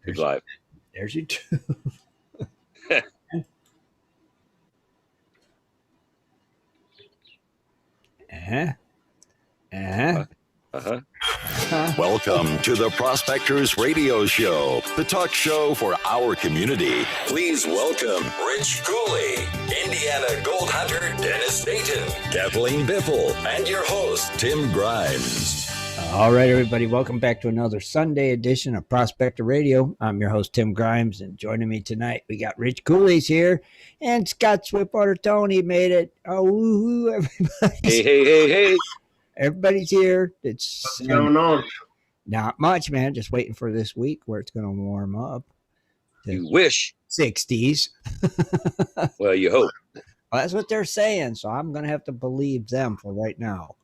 He's live. There's your two. Uh-huh. Uh-huh. Uh-huh. Welcome to the Prospectors Radio Show, the talk show for our community. Please welcome Rich Cooley, Indiana Gold Hunter Dennis Dayton, Kathleen Biffle, and your host, Tim Grimes. All right, everybody, welcome back to another Sunday edition of Prospector Radio. I'm your host, Tim Grimes, and joining me tonight, we got Rich Cooley's here, and Scott Swiftwater Tony made it. Oh, woohoo, everybody. Hey. Everybody's here. What's going on? Not much, man. Just waiting for this week where it's going to warm up. You wish. 60s. Well, you hope. Well, that's what they're saying, so I'm going to have to believe them for right now.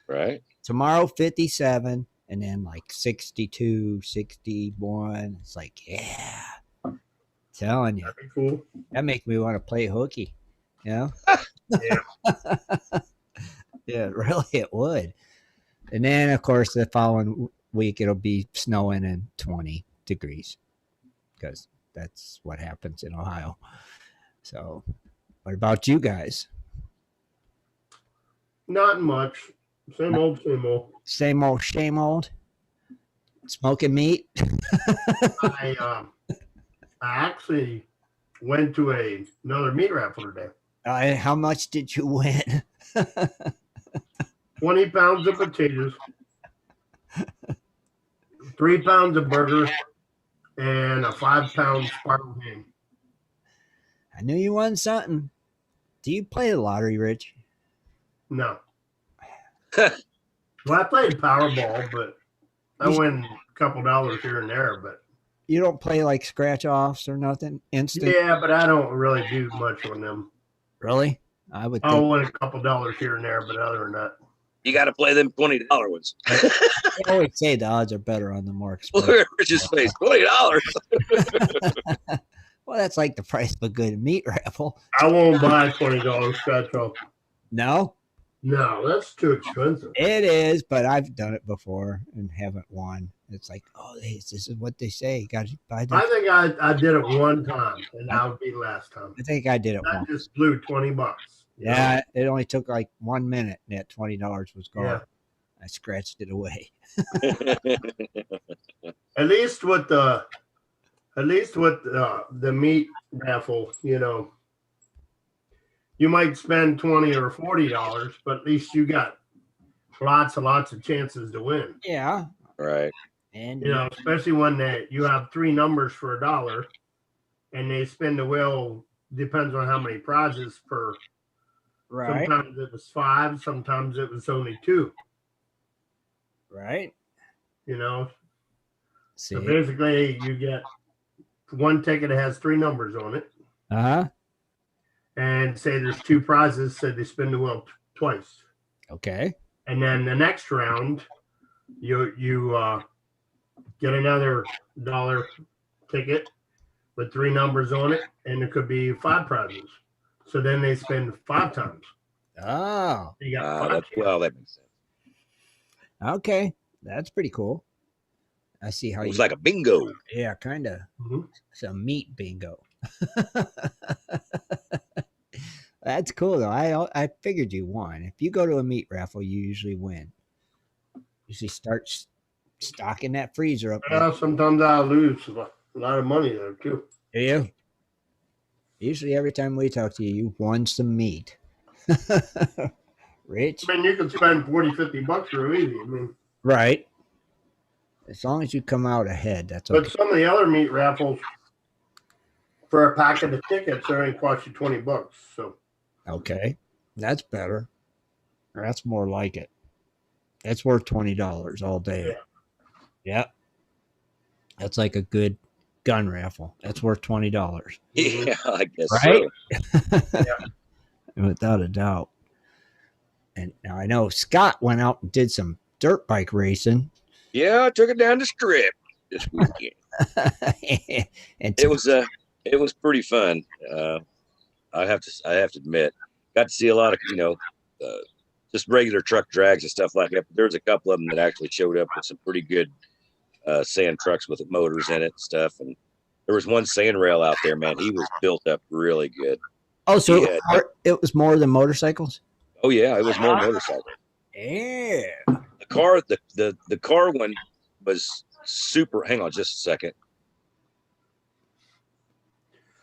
Right. Tomorrow, 57, and then like 62, 61. It's like, yeah. Telling you. That'd be cool. That makes me want to play hooky. You know? Yeah. Yeah, really, it would. And then, of course, the following week, it'll be snowing and 20 degrees because that's what happens in Ohio. So, what about you guys? Not much. Same old. Same old, shame old. Smoking meat. I actually went to another meat raffle today. How much did you win? 20 pounds of potatoes, 3 pounds of burger, and a 5-pound spiral ham. I knew you won something. Do you play the lottery, Rich? No. Well, I played Powerball, but I win a couple dollars here and there. But you don't play like scratch offs or nothing instant? Yeah, but I don't really do much on them. Really? I would. I'll win a couple dollars here and there, but other than that, you got to play them $20 ones. I always say the odds are better on the more expensive. Look at Rich's face, $20. Well, that's like the price of a good meat raffle. I won't buy $20 scratch off. No, that's too expensive. it is, but I've done it before and haven't won. It's like, oh, this is what they say. You got to buy that. I think I did it one time, and that would be the last time. I think I did it I once. just blew $20. Yeah, it only took like 1 minute, and that $20 was gone. Yeah. I scratched it away. At least with the meat raffle, you might spend $20 or $40, but at least you got lots of chances to win. Yeah. Right. And especially when you have 3 numbers for $1, and they spin the wheel. Depends on how many prizes per. Right. Sometimes it was 5. Sometimes it was only 2. Right. See. So basically, you get one ticket that has 3 numbers on it. Uh-huh. And say there's 2 prizes, so they spin the wheel twice. Okay. And then the next round, you get another $1 ticket with 3 numbers on it, and it could be 5 prizes. So then they spend 5 times. Oh. You got 5 that makes sense. Okay. That's pretty cool. I see how It's like a bingo. Yeah, kind of. Mm-hmm. It's a meat bingo. That's cool, though. I figured you won. If you go to a meat raffle, you usually win. Usually start stocking that freezer up. Yeah, sometimes I lose a lot of money there, too. Do you? Usually every time we talk to you, you won some meat. Rich? I mean, you can spend $40, $50 real easy. I mean, right. As long as you come out ahead, that's okay. But some of the other meat raffles, for a pack of the tickets, they only cost you $20. So. Okay. That's better. That's more like it. That's worth $20 all day. Yeah. That's like a good gun raffle. That's worth $20. Yeah, I guess right? so. Yeah. Without a doubt. And now I know Scott went out and did some dirt bike racing. Yeah, I took it down the strip this weekend. And it was pretty fun. I have to admit, got to see a lot of just regular truck drags and stuff like that. But there was a couple of them that actually showed up with some pretty good sand trucks with motors in it and stuff. And there was one sand rail out there, man. He was built up really good. Oh, so Yeah. it was more than motorcycles? Oh yeah, it was more motorcycle. Yeah. The car one was super. Hang on just a second.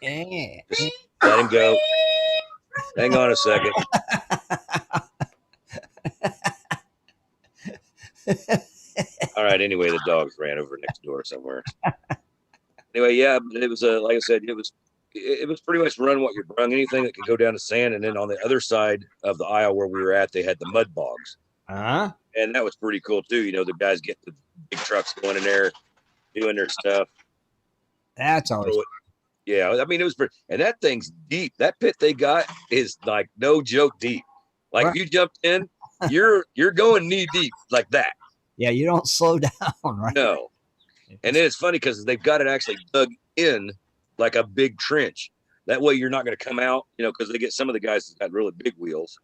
Yeah. Just let him go. Hang on a second. All right. Anyway, the dogs ran over next door somewhere. Anyway, yeah, but it was like I said, it was pretty much run what you brung, anything that could go down to sand. And then on the other side of the aisle where we were at, they had the mud bogs. Uh-huh. And that was pretty cool too. You know, the guys get the big trucks going in there, doing their stuff. That's always Yeah, I mean, it was pretty, and that thing's deep. That pit they got is like no joke deep. Like Right. if you jumped in, you're going knee deep like that. Yeah, you don't slow down, right? No. And then it's funny because they've got it actually dug in like a big trench. That way you're not going to come out, you know, because they get some of the guys that got really big wheels.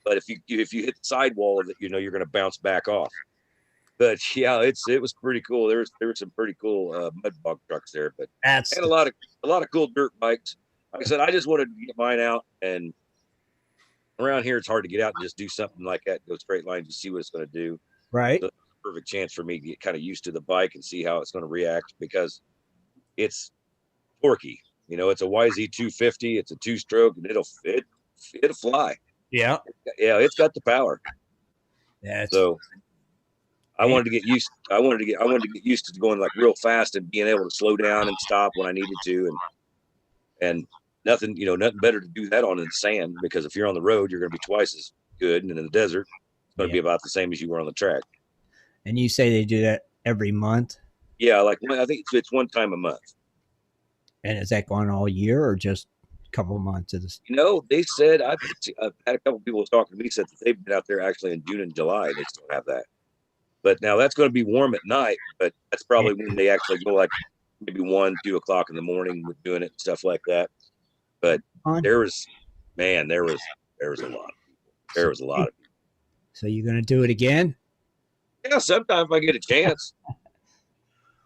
But if you hit the sidewall of it, you know, you're going to bounce back off. But yeah, it was pretty cool. There were some pretty cool mud bog trucks there, but That's and a lot of cool dirt bikes. Like I said, I just wanted to get mine out, and around here it's hard to get out and just do something like that, go straight line to see what it's going to do. right. So it's a perfect chance for me to get kind of used to the bike and see how it's going to react because it's torquey. You know, it's a YZ 250. It's a 2-stroke, and it'll fly. Yeah. Yeah, it's got the power. That's So I wanted to get used to going like real fast and being able to slow down and stop when I needed to, and nothing better to do that on in sand, because if you're on the road, you're going to be twice as good, and in the desert, it's going to be about the same as you were on the track. And you say they do that every month? Yeah, like I think it's one time a month. And is that going all year or just a couple of months of this? You know, they said I've had a couple people talking to me said that they've been out there actually in June and July. They still have that. But now that's going to be warm at night, but that's probably when they actually go like maybe 1, 2 o'clock in the morning with doing it and stuff like that. But there was a lot of people. There was a lot of people. So you're going to do it again? Yeah, sometime if I get a chance.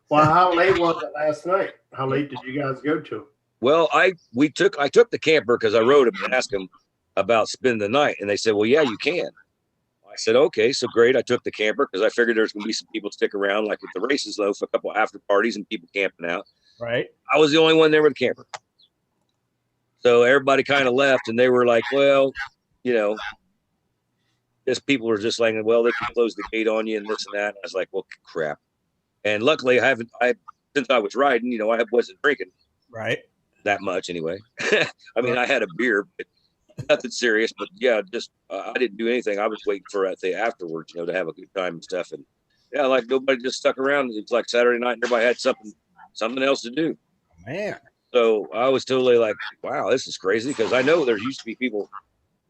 Well, how late was it last night? How late did you guys go to? Well, I took the camper because I rode him and asked him about spending the night, and they said, "Well, yeah, you can." I said, "Okay, so great." I took the camper because I figured there's going to be some people stick around, like at the races, though, for a couple after parties and people camping out. Right. I was the only one there with the camper, so everybody kind of left, and they were like, "Well, you know, just people were just like, well, they can close the gate on you and this and that." And I was like, "Well, crap." And luckily, since I was riding, you know, I wasn't drinking Right. that much anyway. I mean, I had a beer, but nothing serious. But yeah, just I didn't do anything. I was waiting for the afterwards, you know, to have a good time and stuff. And yeah, like nobody just stuck around. It's like Saturday night, and everybody had something else to do. Man. So I was totally like, wow, this is crazy, because I know there used to be people,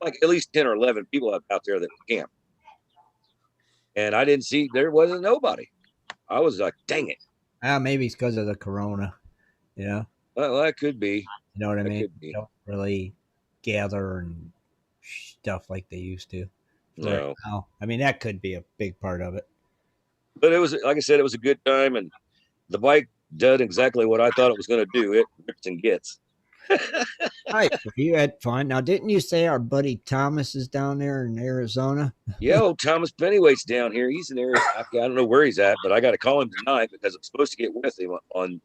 like at least 10 or 11 people out there that camp, and I didn't see, there wasn't nobody. I was like, dang it. Maybe it's because of the corona. You know? Well, that could be. You know what I That mean? could be. They don't really gather and stuff like they used to. No. Right now. I mean, that could be a big part of it. But it was, like I said, it was a good time, and the bike did exactly what I thought it was going to do. It rips and gets. Right. You had fun. Now, didn't you say our buddy Thomas is down there in Arizona? Yo, Thomas Pennywaite's down here. He's in there. I don't know where he's at, but I got to call him tonight because I'm supposed to get with him on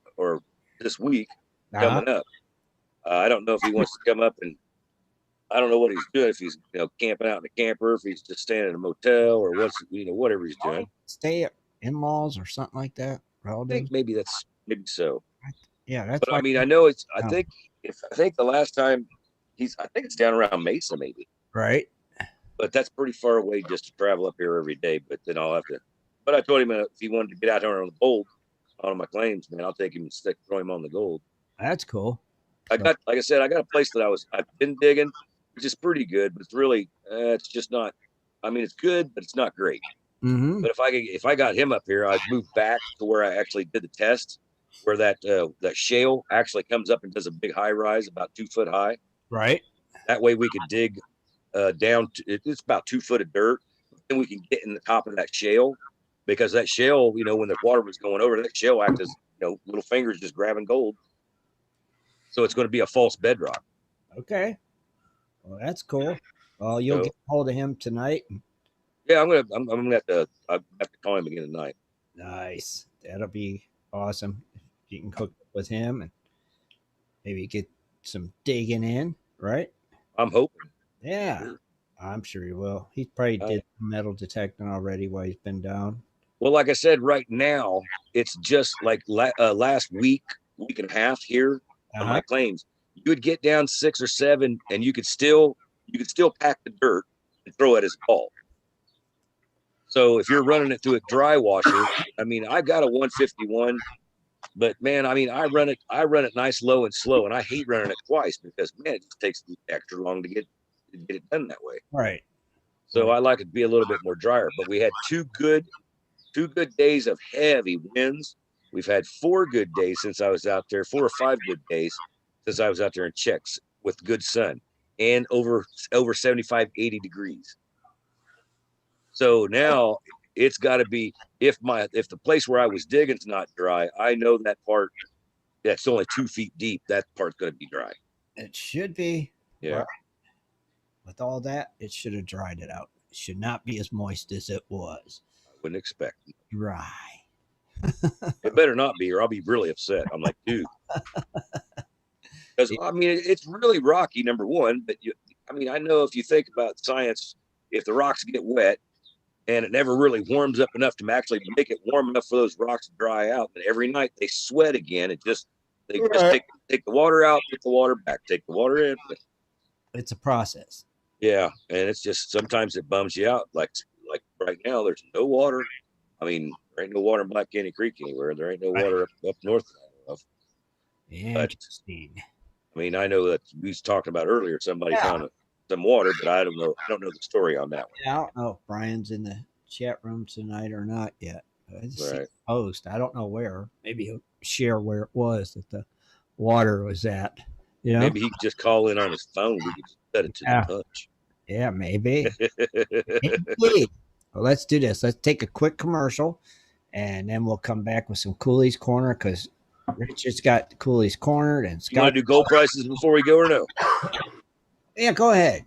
this week coming up. I don't know if he wants to come up, and I don't know what he's doing. If he's camping out in a camper, if he's just staying in a motel, or whatever he's doing. Stay at in-laws or something like that. I think maybe so. Yeah, that's. But I mean, I know it's. I think the last time I think it's down around Mesa, maybe. Right. But that's pretty far away just to travel up here every day. But then I'll have to. But I told him if he wanted to get out here on the gold, on my claims, man, I'll take him and throw him on the gold. That's cool. Like I said, I got a place that I've been digging, which is pretty good, but it's really, it's just not. I mean, it's good, but it's not great. Mm-hmm. But if I got him up here, I'd move back to where I actually did the test, where that shale actually comes up and does a big high rise, about 2 foot high. Right. That way we could dig down. It's about 2 foot of dirt. Then we can get in the top of that shale because that shell, when the water was going over, that shell acted as, little fingers just grabbing gold. So it's going to be a false bedrock. Okay. Well, that's cool. Well, you'll get a hold of him tonight. Yeah, I'm gonna have to call him again tonight. Nice. That'll be awesome. If you can hook up with him and maybe get some digging in, right? I'm hoping. Yeah. Sure. I'm sure he will. He probably did metal detecting already while he's been down. Well, like I said, right now it's just like last week and a half here on my claims. You would get down 6 or 7, and you could still pack the dirt and throw it as a ball. So if you're running it through a dry washer, I mean, I got a 151, but man, I mean, I run it nice, low and slow, and I hate running it twice because man, it just takes extra long to get it done that way. Right. So I like it to be a little bit more drier. But we had 2 good days of heavy winds. We've had 4 good days since I was out there, 4 or 5 good days since I was out there in checks with good sun and over 75, 80 degrees. So now it's got to be, if the place where I was digging's not dry, I know that part that's only 2 feet deep, that part's going to be dry. It should be. Yeah. Right. With all that, it should have dried it out. It should not be as moist as it was. I wouldn't expect it. Dry. It better not be, or I'll be really upset. I'm like, dude. Because, I mean, it's really rocky, number one. But, I know if you think about science, if the rocks get wet, and it never really warms up enough to actually make it warm enough for those rocks to dry out. And every night they sweat again. They just take the water out, put the water back, take the water in. It's a process. Yeah, and it's just sometimes it bums you out. Like right now, there's no water. I mean, there ain't no water in Black Canyon Creek anywhere. There ain't no water up north of. Interesting. But, I know that we was talking about earlier. Somebody found some water, but I don't know. I don't know the story on that one. Yeah, I don't know if Brian's in the chat room tonight or not yet. I just see the post. I don't know where. Maybe he'll share where it was that the water was at. Maybe he could just call in on his phone. We could set it to the touch. Yeah, maybe. Maybe. Well, let's do this. Let's take a quick commercial, and then we'll come back with some Cooley's Corner because Richard's got Cooley's Cornered. And you want to do gold prices before we go or no? Yeah, go ahead.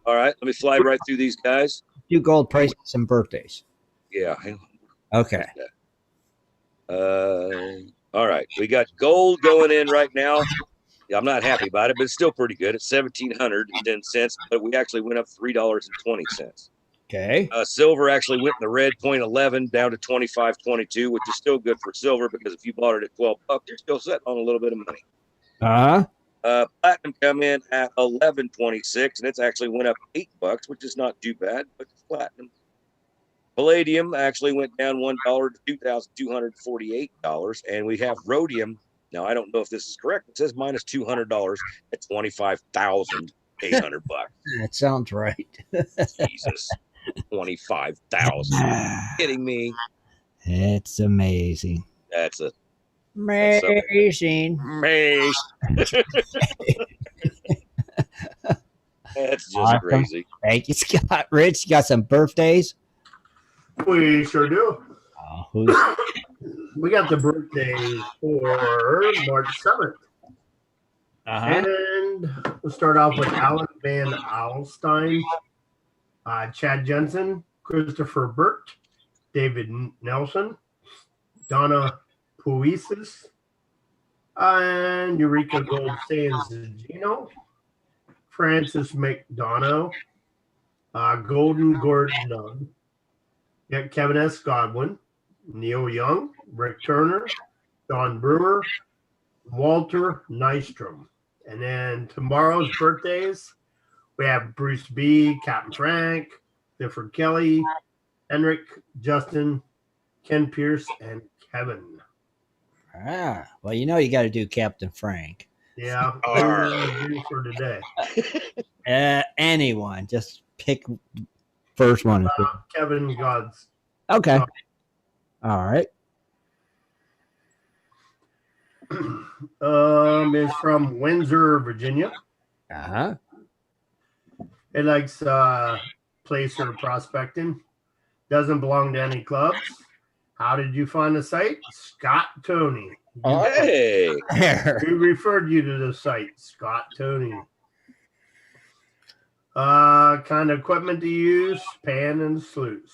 All right, let me fly right through these guys. Do gold prices and birthdays. Yeah. Okay. All right, we got gold going in right now. Yeah, I'm not happy about it, but it's still pretty good. It's $1,710, but we actually went up $3.20. Okay. Silver actually went in the red, 0.11 down to 25.22, which is still good for silver because if you bought it at $12, you're still sitting on a little bit of money. Platinum come in at 11.26, and it's actually went up $8, which is not too bad, but it's platinum. Palladium actually went down $1 to $2,248, and we have rhodium. Now I don't know if this is correct. It says minus $200 at $25,800. That sounds right. Jesus, 25,000. Kidding me? It's amazing. That's amazing. That's just crazy. Thank you, Scott. Rich, you got some birthdays? We sure do. We got the birthday for March 7th. And we'll start off with Alan Van Alstyne, Chad Jensen, Christopher Burt, David Nelson, Donna Puisis, and Eureka Gold-Sanzigino, Francis McDonough, Golden Gordon, Kevin S. Godwin, Neil Young, Rick Turner, Don Brewer, Walter Nystrom. And then tomorrow's birthdays, we have Bruce B., Captain Frank, Clifford Kelly, Henrik, Justin, Ken Pierce, and Kevin. Well, you got to do Captain Frank. Yeah, for today. Anyone, just pick first one. Kevin Gods. Okay. All right. Is from Windsor, Virginia. It likes placer prospecting. Doesn't belong to any clubs. How did you find the site? Scott Tony. Hey, There. Who referred you to the site? Scott Tony. Kind of equipment to use, pan and sluice.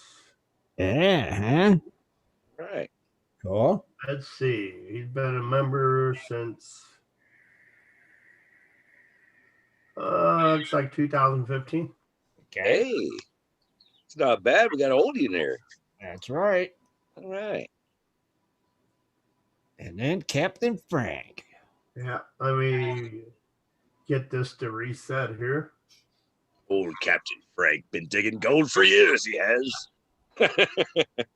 Yeah, right. cool. Let's see. He's been a member since looks like 2015. Okay. Hey, it's not bad. We got an oldie in there. That's right. All right. And then Captain Frank. Yeah, let me get this to reset here. Old Captain Frank been digging gold for years. He has.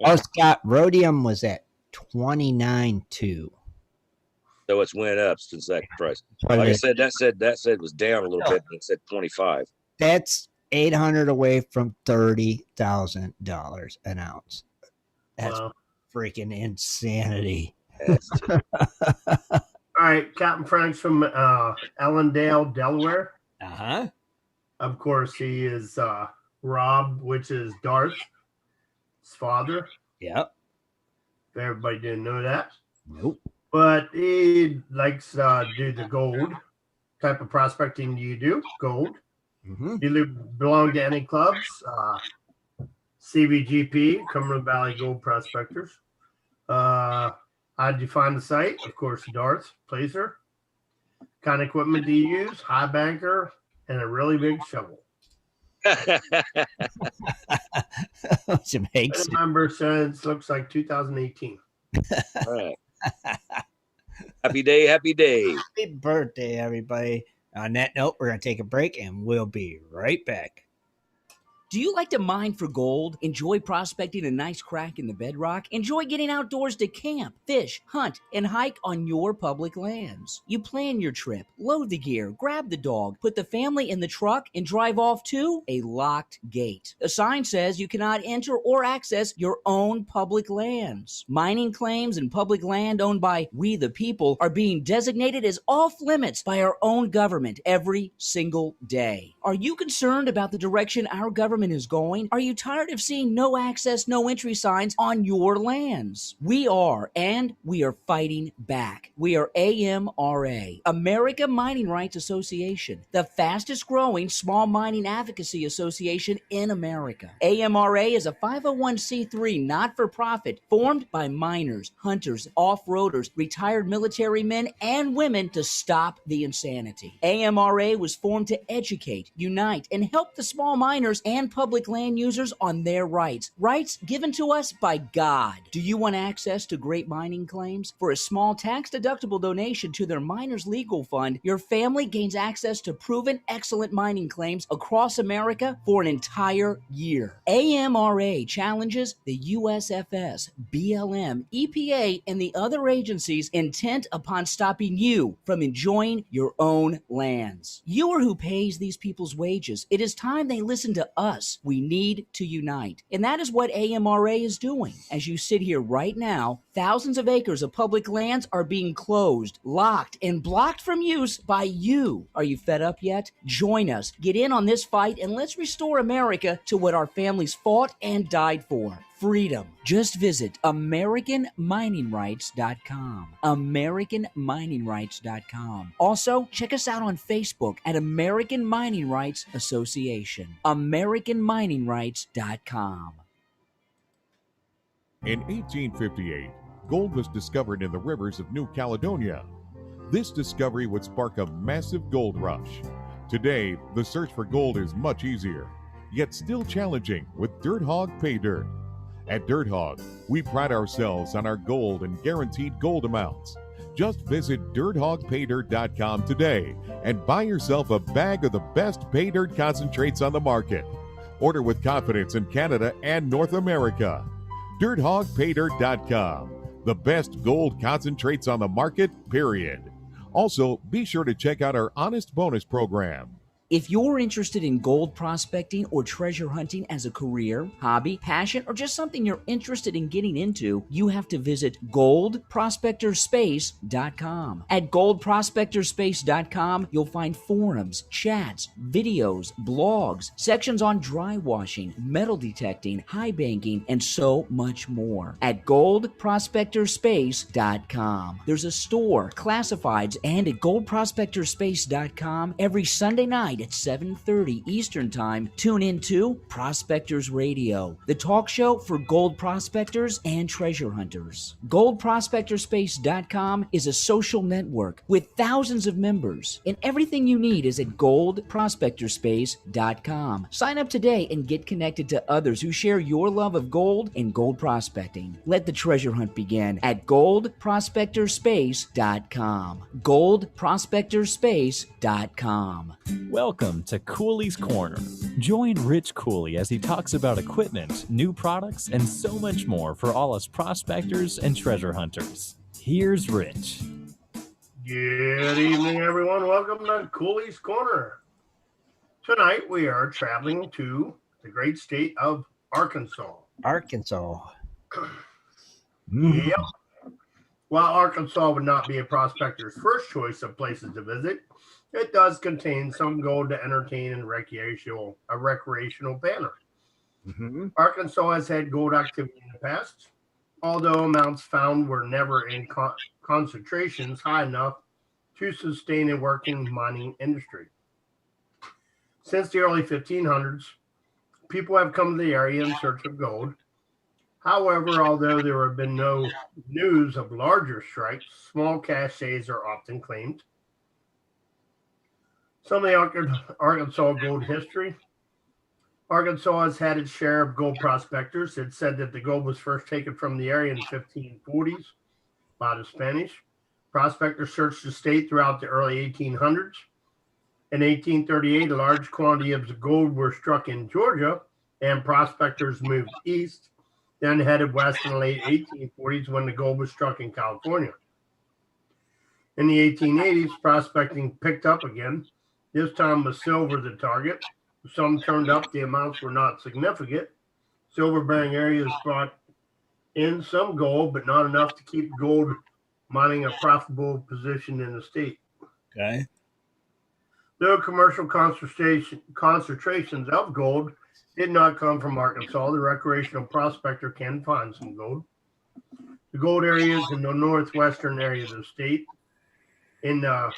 Oh, Scott, rhodium was at 29.2. So it's went up since that price. Like I said, that said it was down a little bit, but it said 25. That's 800 away from $30,000 an ounce. That's Wow. freaking insanity. That's All right, Captain Frank's from Ellendale, Delaware. Uh-huh. Of course, he is Rob, which is Darth's father. Yep. If everybody didn't know that. Nope. But he likes to do the gold type of prospecting you do, gold. Mm-hmm. You belong to any clubs? CVGP, Cumberland Valley Gold Prospectors. How'd you find the site? Of course, Darth, Placer. Kind of equipment do you use? High banker and a really big shovel. Which makes Been a member since looks like 2018. all right. Happy day, happy day. happy birthday, everybody. On that note, we're going to take a break and we'll be right back. Do you like to mine for gold? Enjoy prospecting a nice crack in the bedrock? Enjoy getting outdoors to camp, fish, hunt, and hike on your public lands? You plan your trip, load the gear, grab the dog, put the family in the truck, and drive off to a locked gate. A sign says you cannot enter or access your own public lands. Mining claims and public land owned by we the people are being designated as off limits by our own government every single day. Are you concerned about the direction our government is going? Are you tired of seeing no access, no entry signs on your lands? We are, and we are fighting back. We are AMRA, America Mining Rights Association, the fastest growing small mining advocacy association in America. AMRA is a 501c3 not-for-profit formed by miners, hunters, off-roaders, retired military men and women to stop the insanity. AMRA was formed to educate, unite, and help the small miners and public land users on their rights given to us by God. Do you want access to great mining claims? For a small tax-deductible donation to their Miners Legal Fund, your family gains access to proven excellent mining claims across America for an entire year. AMRA challenges the USFS, BLM, EPA, and the other agencies intent upon stopping you from enjoying your own lands. You are who pays these people's wages. It is time they listen to us. We need to unite. And that is what AMRA is doing. As you sit here right now, thousands of acres of public lands are being closed, locked, and blocked from use by you. Are you fed up yet? Join us. Get in on this fight and let's restore America to what our families fought and died for. Freedom. Just visit AmericanMiningRights.com. AmericanMiningRights.com. Also, check us out on Facebook at American Mining Rights Association. AmericanMiningRights.com. In 1858, gold was discovered in the rivers of New Caledonia. This discovery would spark a massive gold rush. Today, the search for gold is much easier, yet still challenging with Dirt Hog Pay Dirt. At Dirt Hog, we pride ourselves on our gold and guaranteed gold amounts. Just visit DirtHogPayDirt.com today and buy yourself a bag of the best pay dirt concentrates on the market. Order with confidence in Canada and North America. DirtHogPayDirt.com, the best gold concentrates on the market, period. Also, be sure to check out our Honest Bonus program. If you're interested in gold prospecting or treasure hunting as a career, hobby, passion, or just something you're interested in getting into, you have to visit goldprospectorspace.com. At goldprospectorspace.com, you'll find forums, chats, videos, blogs, sections on dry washing, metal detecting, high banking, and so much more. At goldprospectorspace.com. There's a store, classifieds, and at goldprospectorspace.com every Sunday night at 7:30 Eastern Time. Tune in to Prospectors Radio, the talk show for gold prospectors and treasure hunters. Goldprospectorspace.com is a social network with thousands of members, and everything you need is at goldprospectorspace.com. Sign up today and get connected to others who share your love of gold and gold prospecting. Let the treasure hunt begin at goldprospectorspace.com. goldprospectorspace.com. Welcome to Cooley's Corner. Join Rich Cooley as he talks about equipment, new products, and so much more for all us prospectors and treasure hunters. Here's Rich. Good evening, everyone. Welcome to Cooley's Corner. Tonight we are traveling to the great state of Arkansas. Arkansas. Yep. While Arkansas would not be a prospector's first choice of places to visit, it does contain some gold to entertain in a recreational banner. Mm-hmm. Arkansas has had gold activity in the past, although amounts found were never in concentrations high enough to sustain a working mining industry. Since the early 1500s, people have come to the area in search of gold. However, although there have been no news of larger strikes, small caches are often claimed. Some of the Arkansas gold history. Arkansas has had its share of gold prospectors. It's said that the gold was first taken from the area in the 1540s by the Spanish. Prospectors searched the state throughout the early 1800s. In 1838, a large quantity of gold were struck in Georgia, and prospectors moved east, then headed west in the late 1840s when the gold was struck in California. In the 1880s, prospecting picked up again. This time with silver the target. Some turned up, the amounts were not significant. Silver-bearing areas brought in some gold, but not enough to keep gold mining a profitable position in the state. Okay. Though commercial concentrations of gold did not come from Arkansas, the recreational prospector can find some gold. The gold areas in the northwestern area of the state, in the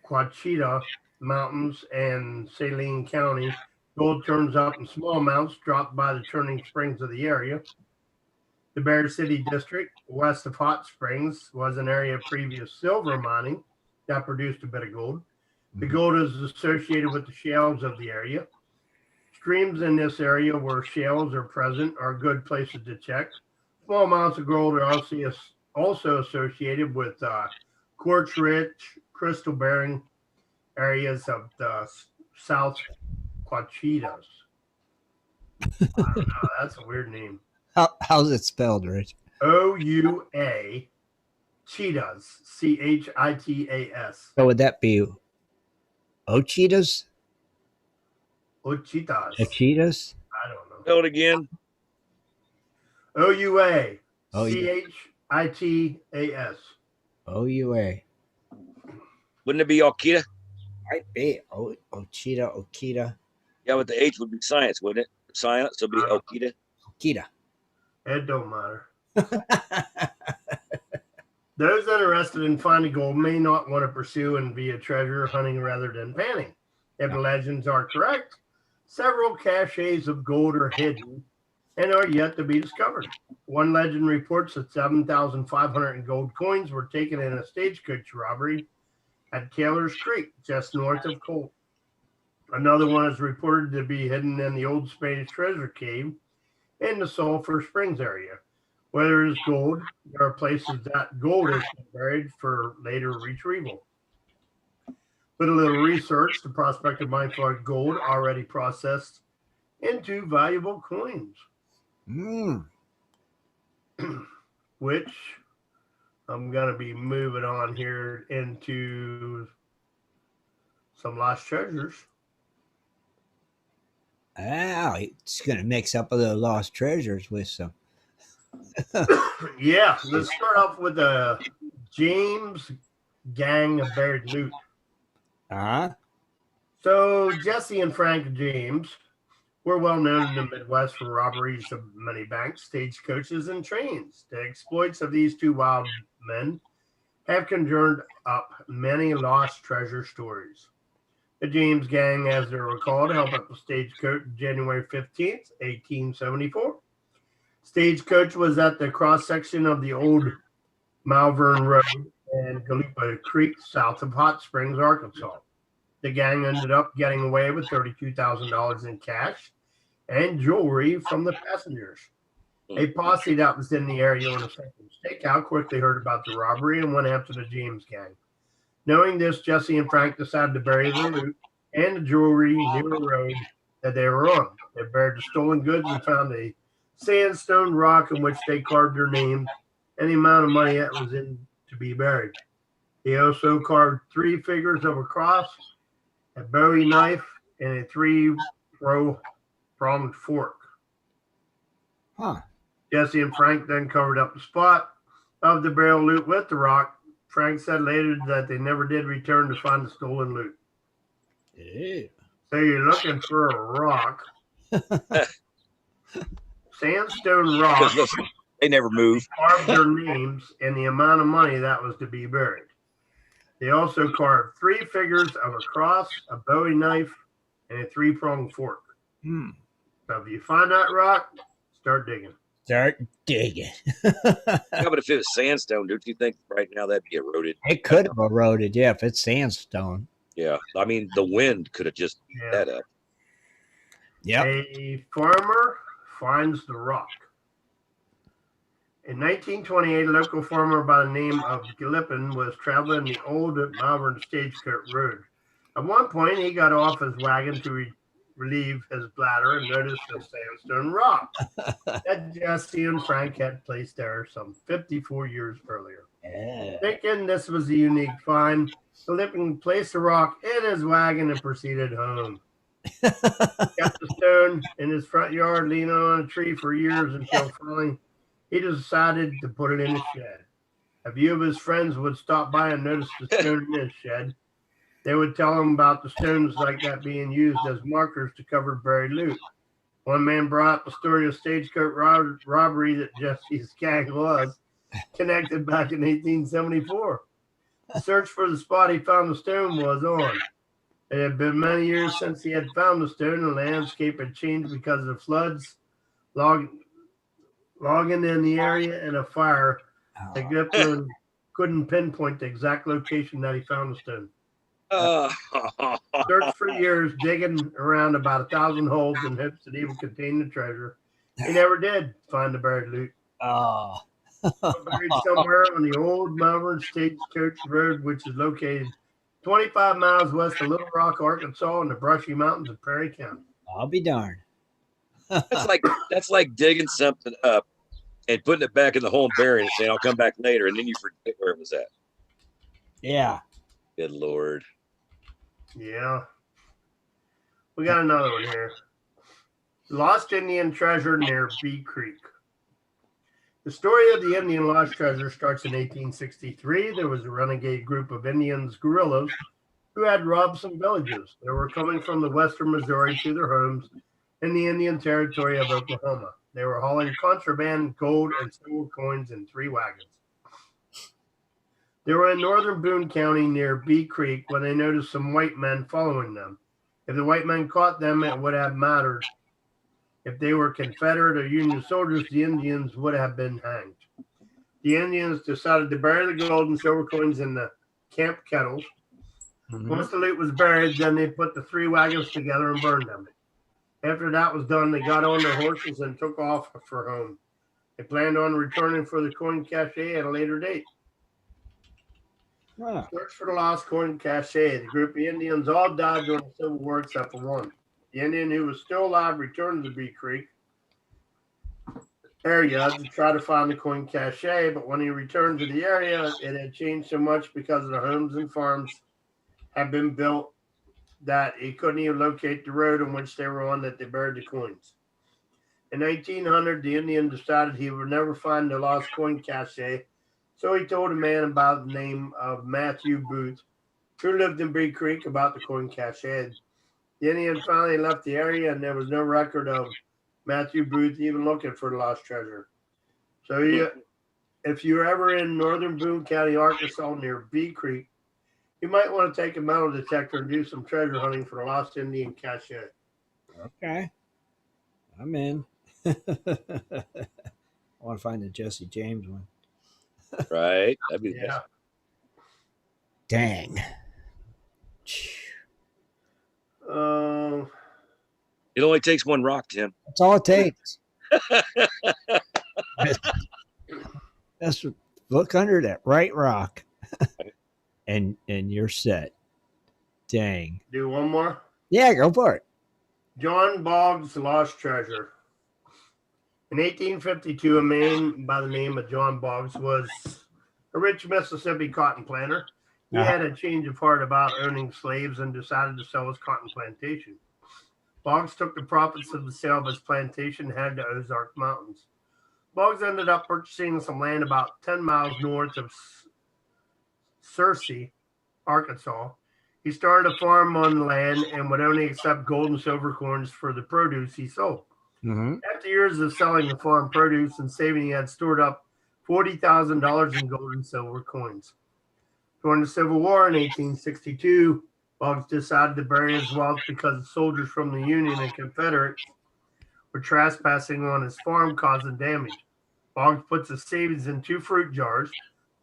Ouachita Mountains and Saline County, gold turns up in small amounts dropped by the turning springs of the area. The Bear City District, west of Hot Springs, was an area of previous silver mining that produced a bit of gold. The gold is associated with the shales of the area. Streams in this area where shales are present are good places to check. Small amounts of gold are also associated with quartz-rich, crystal-bearing areas of the South Ouachitas. I don't know. That's a weird name. How's it spelled, Rich? O-U-A, Cheetahs, C-H-I-T-A-S. So would that be Ochitas? Ouchitas. Ochitas? I don't know. Spell it again. O-U-A, C-H-I-T-A-S. O-U-A. Wouldn't it be Okita? Might be. Ochita. Yeah, but the H would be science, wouldn't it? Silent, so it'd be Okita. Okita. It don't matter. Those interested in finding gold may not want to pursue and be a treasure hunting rather than panning. If the legends are correct, several caches of gold are hidden and are yet to be discovered. One legend reports that 7,500 in gold coins were taken in a stagecoach robbery at Taylor's Creek, just north of Colt. Another one is reported to be hidden in the old Spanish treasure cave in the Sulphur Springs area. Where there is gold, there are places that gold is buried for later retrieval. With a little research, the prospector might find gold already processed into valuable coins. Which I'm going to be moving on here into some lost treasures. Oh, it's going to mix up the lost treasures with some. Yeah, let's start off with the James gang of buried loot. Uh-huh. So Jesse and Frank James were well known in the Midwest for robberies of many banks, stagecoaches, and trains. The exploits of these two wild men have conjured up many lost treasure stories. The James gang, as they're called, held up the stagecoach January 15th, 1874. Stagecoach was at the cross-section of the old Malvern Road and Galupa Creek south of Hot Springs, Arkansas. The gang ended up getting away with $32,000 in cash and jewelry from the passengers. A posse that was in the area on a second stakeout quickly heard about the robbery and went after the James gang. Knowing this, Jesse and Frank decided to bury the loot and the jewelry near the road that they were on. They buried the stolen goods and found a sandstone rock in which they carved their names and the amount of money that was in to be buried. They also carved 3 figures of a cross, a Bowie knife, and a 3-pronged fork. Huh. Jesse and Frank then covered up the spot of the burial loot with the rock. Frank said later that they never did return to find the stolen loot. Ew. So you're looking for a rock. Sandstone rock. Because listen, they never move. Carved their names and the amount of money that was to be buried. They also carved 3 figures of a cross, a Bowie knife, and a 3-pronged fork. Hmm. So if you find that rock, start digging. Start digging. How about if it was sandstone? Don't you think right now that'd be eroded? It could have eroded, yeah, if it's sandstone. Yeah. I mean, the wind could have just beat that up. Yep. A farmer finds the rock. In 1928, a local farmer by the name of Gillipin was traveling the old Malvern Stagecoach Road. At one point, he got off his wagon to relieve his bladder and noticed a sandstone rock that Jesse and Frank had placed there some 54 years earlier. Yeah. Thinking this was a unique find, Gillipin placed the rock in his wagon and proceeded home. Kept the stone in his front yard, leaning on a tree for years until finally he decided to put it in a shed. A few of his friends would stop by and notice the stone in his shed. They would tell him about the stones like that being used as markers to cover buried loot. One man brought up the story of stagecoach robbery that Jesse's gang was connected back in 1874. The search for the spot he found the stone was on. It had been many years since he had found the stone, and the landscape had changed because of the floods, logging in the area, and a fire. The Gillipin couldn't pinpoint the exact location that he found the stone. Searched for years, digging around about 1,000 holes in hopes that he would contain the treasure. He never did find the buried loot. Oh. Buried somewhere on the old Malvern Stagecoach Road, which is located 25 miles west of Little Rock, Arkansas, in the Brushy Mountains of Perry County. I'll be darned. That's like digging something up and putting it back in the hole and burying it, saying I'll come back later, and then you forget where it was at. Yeah. Good Lord. Yeah. We got another one here. Lost Indian treasure near Bee Creek. The story of the Indian lost treasure starts in 1863. There was a renegade group of Indians, guerrillas, who had robbed some villages. They were coming from the western Missouri to their homes in the Indian Territory of Oklahoma. They were hauling contraband, gold, and silver coins in 3 wagons. They were in northern Boone County near Bee Creek when they noticed some white men following them. If the white men caught them, it would have mattered. If they were Confederate or Union soldiers, the Indians would have been hanged. The Indians decided to bury the gold and silver coins in the camp kettles. Mm-hmm. Once the loot was buried, then they put the 3 wagons together and burned them. After that was done, they got on their horses and took off for home. They planned on returning for the coin cache at a later date. Wow. Search for the lost coin cache. The group of Indians all died during the Civil War except for one. The Indian who was still alive returned to the Bee Creek area to try to find the coin cache, but when he returned to the area, it had changed so much because the homes and farms had been built that he couldn't even locate the road on which they were on that they buried the coins. In 1800, the Indian decided he would never find the lost coin cache, so he told a man by the name of Matthew Booth, who lived in Big Creek, about the coin cache. The Indian finally left the area, and there was no record of Matthew Booth even looking for the lost treasure. So if you're ever in northern Boone County, Arkansas, near Big Creek, you might want to take a metal detector and do some treasure hunting for the lost Indian cache. Okay. I'm in. I want to find the Jesse James one. Right? That'd be the Yeah. best. Dang. It only takes one rock, Tim. That's all it takes. That's look under that right rock, and you're set. Dang. Do one more. Yeah, go for it. John Boggs' lost treasure. In 1852, a man by the name of John Boggs was a rich Mississippi cotton planter. He had a change of heart about owning slaves and decided to sell his cotton plantation. Boggs took the profits of the sale of his plantation and headed to Ozark Mountains. Boggs ended up purchasing some land about 10 miles north of Searcy, Arkansas. He started a farm on the land and would only accept gold and silver coins for the produce he sold. Mm-hmm. After years of selling the farm produce and saving, he had stored up $40,000 in gold and silver coins. During the Civil War in 1862, Boggs decided to bury his wealth because the soldiers from the Union and Confederates were trespassing on his farm, causing damage. Boggs puts his savings in 2 fruit jars.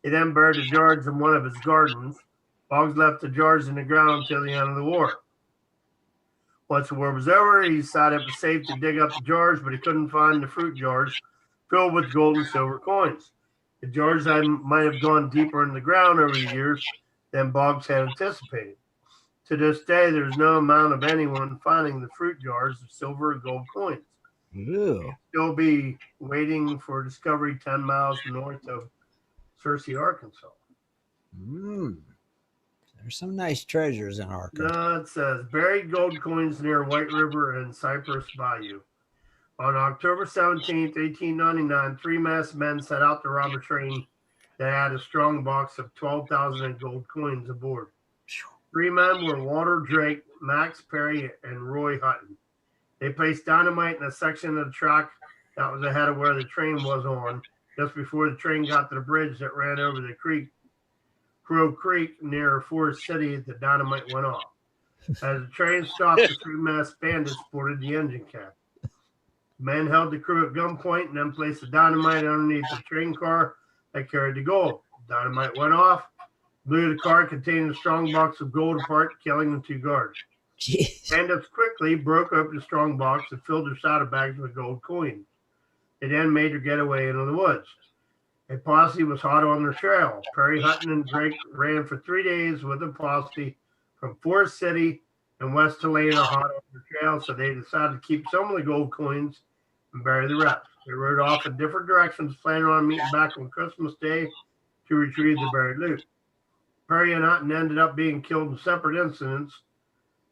He then buried the jars in one of his gardens. Boggs left the jars in the ground until the end of the war. Once the war was over, he decided it was safe to dig up the jars, but he couldn't find the fruit jars filled with gold and silver coins. The jars might have gone deeper in the ground over the years than Boggs had anticipated. To this day, there's no amount of anyone finding the fruit jars of silver and gold coins. Ooh. Still be waiting for discovery 10 miles north of Searcy, Arkansas. There's some nice treasures in Arkansas. No, it says buried gold coins near White River and Cypress Bayou. On October 17th, 1899, 3 masked men set out to rob a train that had a strong box of 12,000 in gold coins aboard. 3 men were Walter Drake, Max Perry, and Roy Hutton. They placed dynamite in a section of the track that was ahead of where the train was on, just before the train got to the bridge that ran over the creek, Crow Creek, near Forest City. The dynamite went off. As the train stopped, the 3 masked bandits boarded the engine cab. The men held the crew at gunpoint and then placed the dynamite underneath the train car that carried the gold. The dynamite went off, blew the car containing a strong box of gold apart, killing the 2 guards. Jeez. Bandits quickly broke open the strong box and filled their saddlebags with gold coins. They then made their getaway into the woods. A posse was hot on their trail. Perry, Hutton, and Drake ran for 3 days with a posse from Forest City and West Helena hot on their trail, so they decided to keep some of the gold coins and bury the rest. They rode off in different directions, planning on meeting back on Christmas Day to retrieve the buried loot. Perry and Hutton ended up being killed in separate incidents,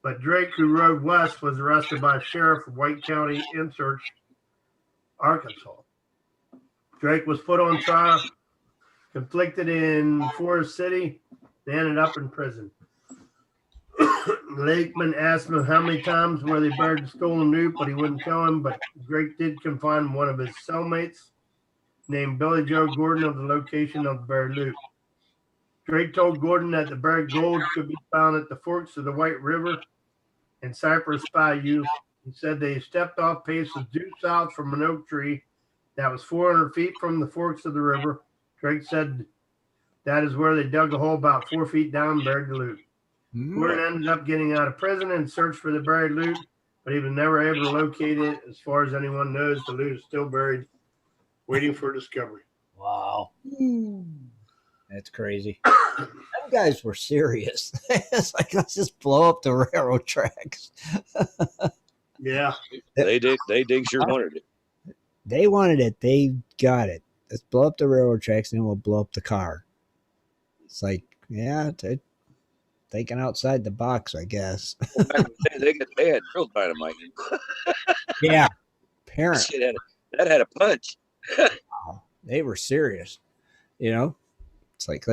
but Drake, who rode west, was arrested by a sheriff of White County in Search, Arkansas. Drake was put on trial, conflicted in Forest City, and ended up in prison. Lakeman asked him how many times where they buried the stolen loot, but he wouldn't tell him. But Drake did confine one of his cellmates, named Billy Joe Gordon, of the location of the buried loot. Drake told Gordon that the buried gold could be found at the forks of the White River and Cypress Bayou. He said they stepped off paces due south from an oak tree that was 400 feet from the forks of the river. Drake said that is where they dug a hole about 4 feet down and buried the loot. Gordon ended up getting out of prison and searched for the buried loot, but he was never able to locate it. As far as anyone knows, the loot is still buried, waiting for discovery. Wow. That's crazy. Them guys were serious. It's like, let's just blow up the railroad tracks. Yeah. They sure wanted it. They wanted it. They got it. Let's blow up the railroad tracks and then we'll blow up the car. It's like, yeah, thinking outside the box, I guess. Well, back in the day, they had real dynamite. Yeah, apparently. Shit that had a punch. Wow, they were serious. You know, it's like,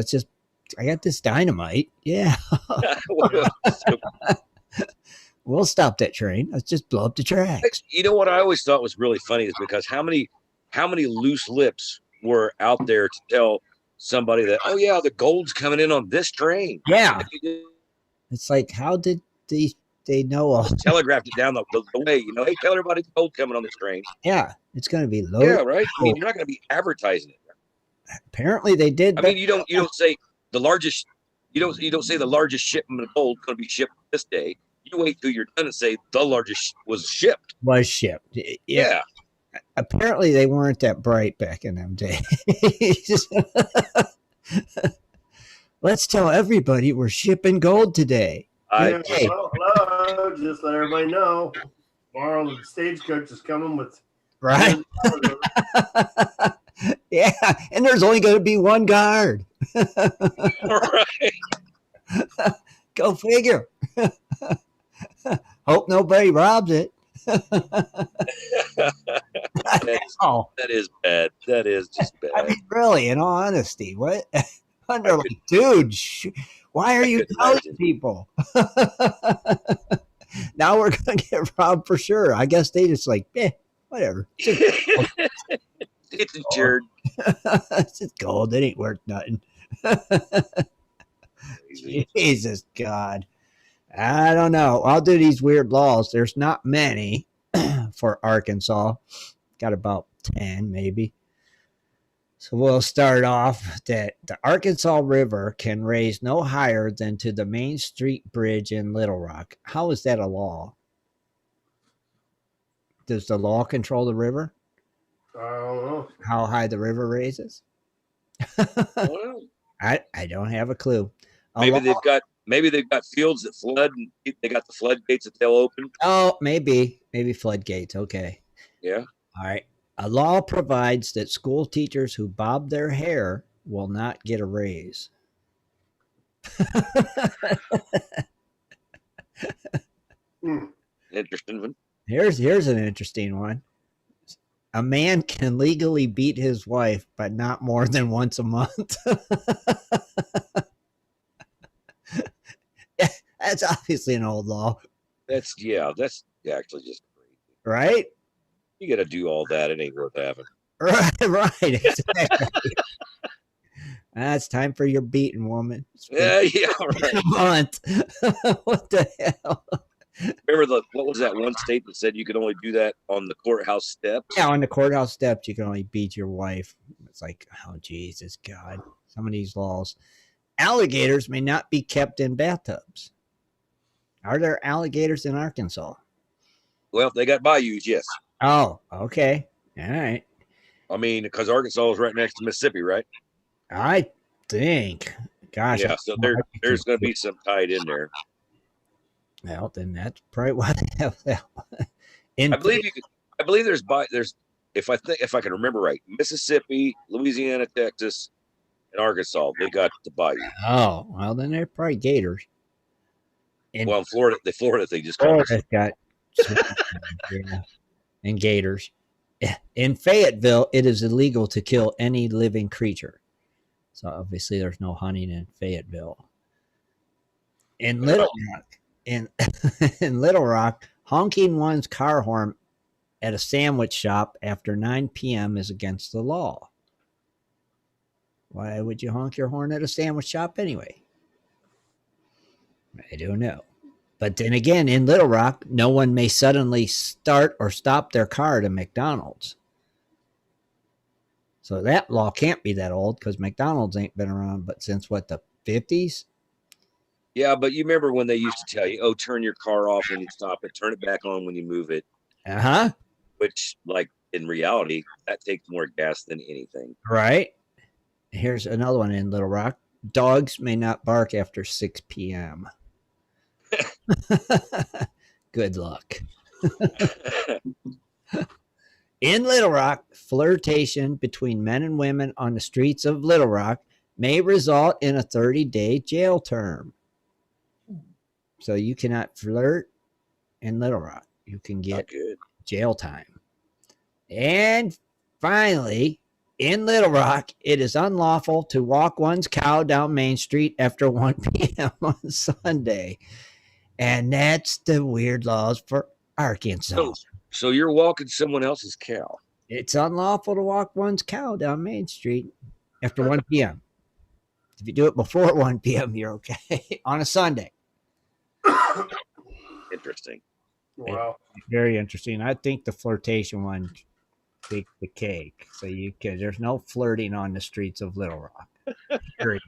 I got this dynamite. Yeah, we'll stop that train. Let's just blow up the tracks. You know what I always thought was really funny is because how many loose lips were out there to tell somebody that, oh yeah, the gold's coming in on this train. Yeah, it's like, how did they know all? Telegraphed it down the way, hey, tell everybody the gold coming on this train. Yeah, it's going to be low. Yeah, right. I mean, you're not going to be advertising it. Apparently, they did. I mean, you don't say the largest. You don't say the largest shipment of gold going to be shipped this day. You wait till you're done and say the largest was shipped. Yeah. Apparently, they weren't that bright back in them days. Let's tell everybody we're shipping gold today. Hello, just let everybody know. Tomorrow the stagecoach is coming with right. Yeah, and there's only going to be one guard. Right. Go figure. Hope nobody robs it. That is bad. That is just bad. I mean, really, in all honesty, what? Like, dude, why are you telling people? Now we're going to get robbed for sure. I guess they just like, whatever. It's insured. It's just gold. It ain't worth nothing. Jesus God. I don't know. I'll do these weird laws. There's not many for Arkansas. Got about 10 maybe. So we'll start off that the Arkansas River can raise no higher than to the Main Street Bridge in Little Rock. How is that a law? Does the law control the river? I don't know. How high the river raises? Well, I don't have a clue. maybe they've got fields that flood and they got the floodgates that they'll open. Oh, maybe floodgates. Okay. Yeah. All right. A law provides that school teachers who bob their hair will not get a raise. Interesting one. Here's an interesting one. A man can legally beat his wife, but not more than once a month. That's obviously an old law. That's actually just crazy. Right? You got to do all that. It ain't worth having. Right. Exactly. It's time for your beating, woman. Yeah, right. A month. What the hell? Remember what was that one state that said you could only do that on the courthouse steps? Yeah, on the courthouse steps, you can only beat your wife. It's like, oh, Jesus, God. Some of these laws. Alligators may not be kept in bathtubs. Are there alligators in Arkansas? Well, they got bayous, yes. Oh, okay. All right. I mean, because Arkansas is right next to Mississippi, right? I think. Gosh. Yeah, so there's going to be some tied in there. Well, then that's probably why they have that. I believe there's if I can remember right, Mississippi, Louisiana, Texas, and Arkansas, they got the bayou. Oh, well, then they're probably gators. In Florida, they just call it. Got and gators. In Fayetteville, it is illegal to kill any living creature. So obviously, there's no hunting in Fayetteville. In Little Rock, in Little Rock, honking one's car horn at a sandwich shop after 9 p.m. is against the law. Why would you honk your horn at a sandwich shop anyway? I don't know. But then again, in Little Rock, no one may suddenly start or stop their car at a McDonald's. So that law can't be that old because McDonald's ain't been around but since what, the 50s? Yeah, but you remember when they used to tell you, turn your car off when you stop it, turn it back on when you move it. Uh-huh. Which, like, in reality, that takes more gas than anything. Right. Here's another one in Little Rock. Dogs may not bark after 6 p.m. Good luck. In Little Rock, flirtation between men and women on the streets of Little Rock may result in a 30-day jail term. So you cannot flirt in Little Rock. You can Not get good. jail time. And finally, in Little Rock, it is unlawful to walk one's cow down Main Street after 1 p.m. on Sunday. And that's the weird laws for Arkansas. So you're walking someone else's cow. It's unlawful to walk one's cow down Main Street after 1 p.m. If you do it before 1 p.m., you're okay on a Sunday. Interesting. Wow. Very interesting. I think the flirtation one takes the cake. So there's no flirting on the streets of Little Rock. Period.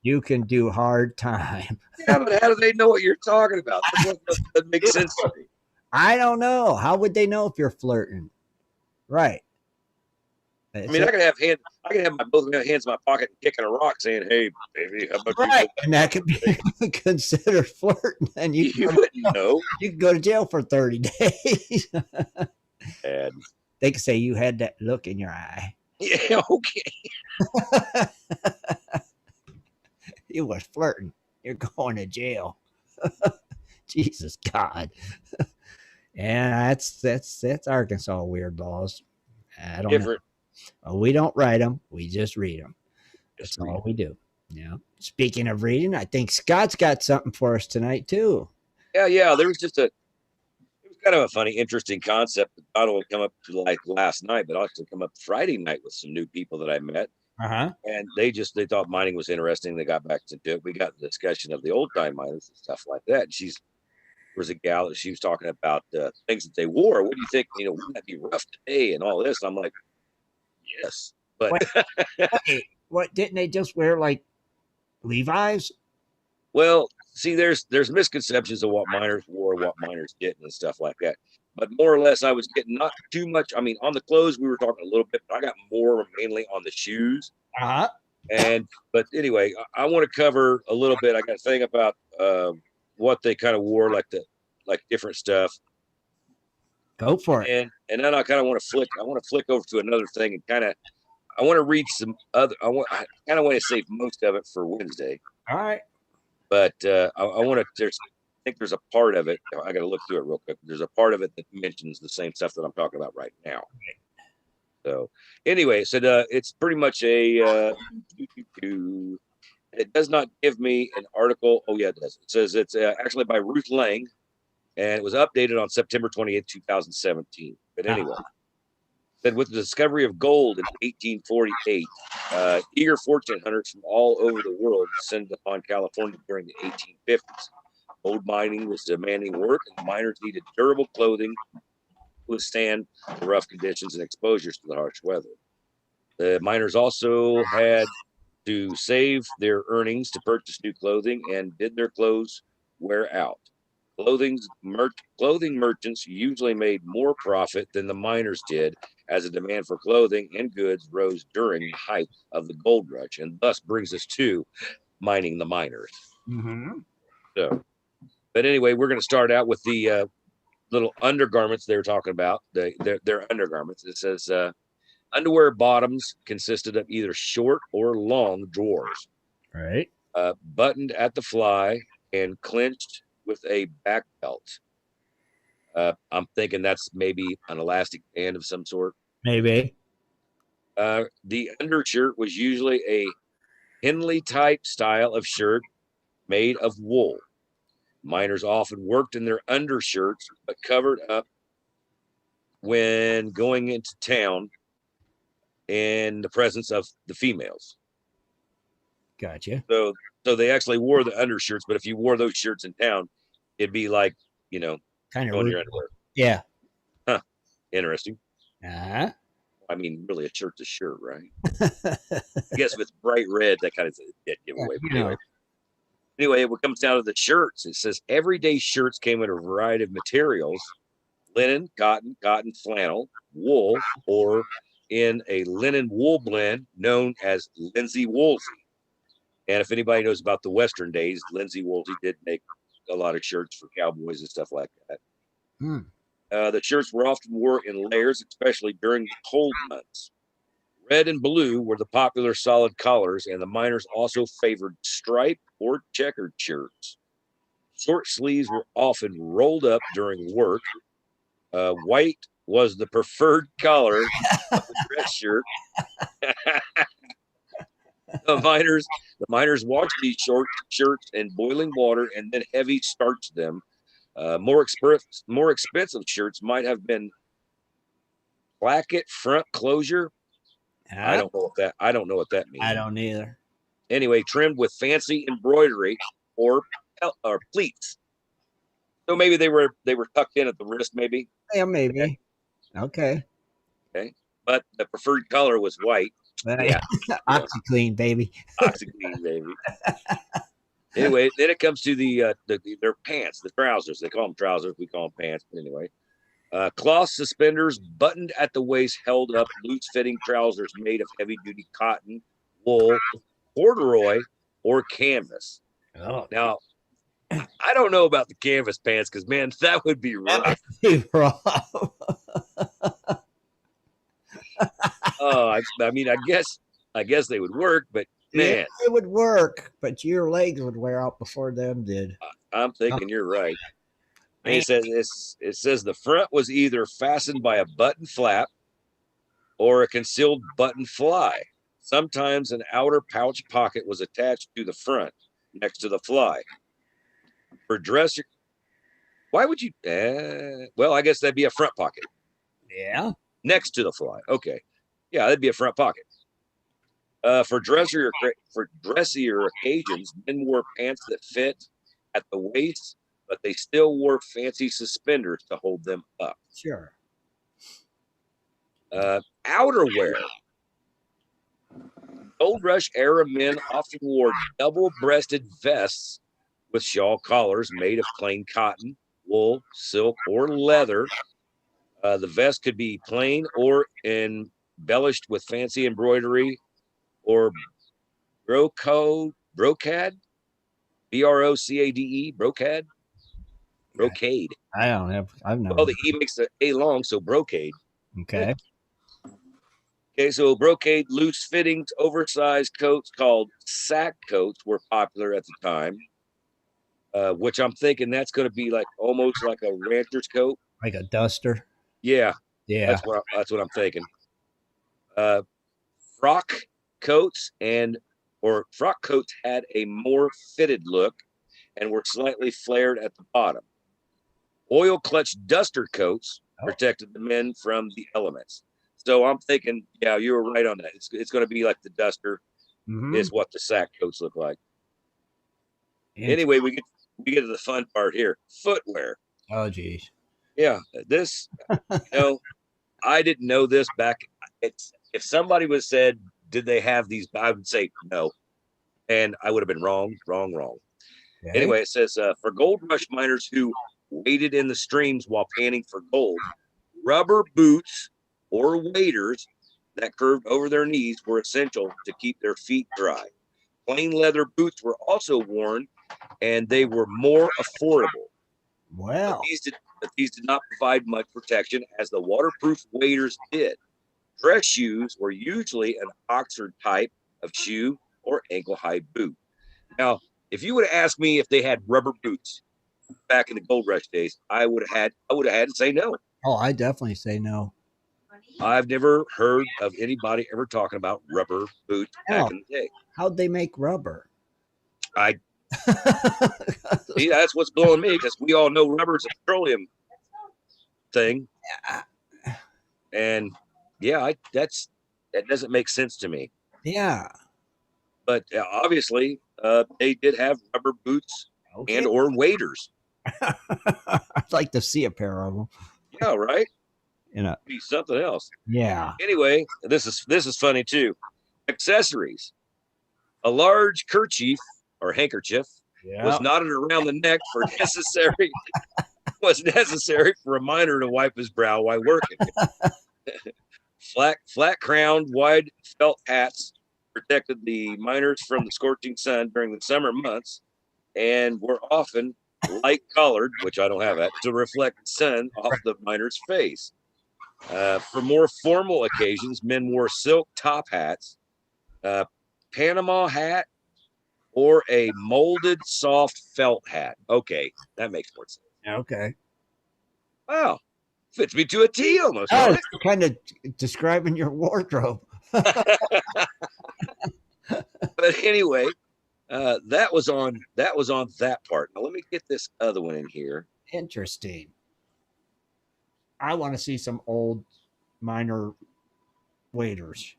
You can do hard time. Yeah, but how do they know what you're talking about? That makes sense to me. I don't know. How would they know if you're flirting? Right. I mean, I can have both hands in my pocket and kicking a rock, saying, "Hey, baby, how about right, you?" And that could be considered flirting, and you wouldn't know. You can go to jail for 30 days. And they could say you had that look in your eye. Yeah, okay. You was flirting. You're going to jail. Jesus God. And that's Arkansas weird laws. I don't know. We don't write them. We just read them. That's all we do. Yeah. Speaking of reading, I think Scott's got something for us tonight too. Yeah. There was it was kind of a funny, interesting concept that not only come up to like last night, but also come up Friday night with some new people that I met. And they thought mining was interesting. They got back to it. We got the discussion of the old time miners and stuff like that. And there was a gal that she was talking about things that they wore. What do you think? Wouldn't that be rough today and all this? And I'm like, yes, but wait, what didn't they just wear like Levi's? Well, see, there's misconceptions of what miners wore, what miners didn't, and stuff like that. But more or less, I was getting not too much. I mean, on the clothes, we were talking a little bit, but I got more mainly on the shoes. But anyway, I want to cover a little bit. I got a thing about what they kind of wore, like different stuff. Go for it. And then I kind of want to flick over to another thing and kind of I want to read some other. I kind of want to save most of it for Wednesday. All right. But I want to. I think there's a part of it. I got to look through it real quick. There's a part of it that mentions the same stuff that I'm talking about right now. Okay. So anyway, it's pretty much a. It does not give me an article. Oh yeah, it does. It says it's actually by Ruth Lang, and it was updated on September 28th, 2017. But anyway. That with the discovery of gold in 1848, eager fortune hunters from all over the world descended upon California during the 1850s. Gold mining was demanding work, and miners needed durable clothing to withstand the rough conditions and exposures to the harsh weather. The miners also had to save their earnings to purchase new clothing, and did their clothes wear out? Clothing merchants usually made more profit than the miners did, as the demand for clothing and goods rose during the height of the gold rush, and thus brings us to mining the miners. Mm-hmm. So, but anyway, we're going to start out with the little undergarments they were talking about. Their undergarments. It says underwear bottoms consisted of either short or long drawers, right? Buttoned at the fly and clinched with a back belt. I'm thinking that's maybe an elastic band of some sort. Maybe. The undershirt was usually a Henley type style of shirt made of wool. Miners often worked in their undershirts, but covered up when going into town in the presence of the females. Gotcha. So they actually wore the undershirts, but if you wore those shirts in town, it'd be like, kind of on your underwear. Yeah. Huh. Interesting. Uh-huh. I mean, really, a shirt's a shirt, right? I guess if it's bright red, that kind of dead giveaway. Anyway, what comes down to the shirts, it says everyday shirts came in a variety of materials: linen, cotton, flannel, wool, or in a linen wool blend known as linsey woolsey. And if anybody knows about the Western days, linsey woolsey did make a lot of shirts for cowboys and stuff like that. The shirts were often worn in layers, especially during the cold months. Red and blue were the popular solid colors, and the miners also favored striped or checkered shirts. Short sleeves were often rolled up during work. White was the preferred color of the dress shirt. The miners washed these short shirts in boiling water and then heavy starched them. More expensive shirts might have been placket front closure. I don't know what that means. I don't either. Anyway, trimmed with fancy embroidery or pleats. So maybe they were tucked in at the wrist, maybe. Yeah, maybe. Okay. But the preferred color was white. Yeah. OxyClean, baby. OxyClean, baby. Anyway, then it comes to their pants, the trousers. They call them trousers. We call them pants. But anyway, cloth suspenders buttoned at the waist held up loose-fitting trousers made of heavy-duty cotton, wool, corduroy, or canvas. Oh. Now, I don't know about the canvas pants because, man, that would be rough. I mean, I guess they would work, but man, yeah, it would work, but your legs would wear out before them did. I'm thinking you're right. And it says the front was either fastened by a button flap or a concealed button fly. Sometimes an outer pouch pocket was attached to the front next to the fly. For dresser, why would you? Well, I guess that'd be a front pocket. Yeah. Next to the fly. Okay. Yeah, that'd be a front pocket. For dressier occasions, men wore pants that fit at the waist, but they still wore fancy suspenders to hold them up. Sure. Outerwear. Gold Rush era men often wore double-breasted vests with shawl collars made of plain cotton, wool, silk, or leather. The vest could be plain or embellished with fancy embroidery or brocade, brocade, brocade. I don't have. I've never. Well, the E makes the A long, so brocade. Okay. Okay, so brocade, loose fittings, oversized coats called sack coats were popular at the time, which I'm thinking that's going to be like almost like a rancher's coat. Like a duster. Yeah. Yeah. That's what I'm thinking. Frock coats had a more fitted look and were slightly flared at the bottom. Oil clutch duster coats protected the men from the elements. So I'm thinking, yeah, you were right on that. It's going to be like the duster is what the sack coats look like. Anyway, we get to the fun part here. Footwear. Oh, geez. Yeah, this, I didn't know this back. If somebody was said, did they have these? I would say no. And I would have been wrong. Okay. Anyway, it says, for gold rush miners who waded in the streams while panning for gold, rubber boots or waders that curved over their knees were essential to keep their feet dry. Plain leather boots were also worn, and they were more affordable. Wow. But these did not provide much protection as the waterproof waders did. Dress shoes were usually an Oxford type of shoe or ankle-high boot. Now, if you would have asked me if they had rubber boots back in the gold rush days, I would have had to say no. Oh, I definitely say no. I've never heard of anybody ever talking about rubber boots back in the day. How'd they make rubber? See, that's what's blowing me because we all know rubber is a petroleum thing. And yeah, that doesn't make sense to me. Yeah. But obviously, they did have rubber boots and or waders. I'd like to see a pair of them. Yeah, right. Be something else. Yeah. Anyway, this is funny too. Accessories. A large kerchief or handkerchief was knotted around the neck was necessary for a miner to wipe his brow while working. Flat crowned, wide felt hats protected the miners from the scorching sun during the summer months and were often light colored, which I don't have that, to reflect the sun off the miner's face. For more formal occasions, men wore silk top hats, Panama hat, or a molded soft felt hat. Okay, that makes more sense. Okay. Wow, fits me to a T almost. Oh, Don't it's kind of describing your wardrobe. it? But anyway, that was on that part. Now let me get this other one in here. Interesting. I want to see some old miner waders.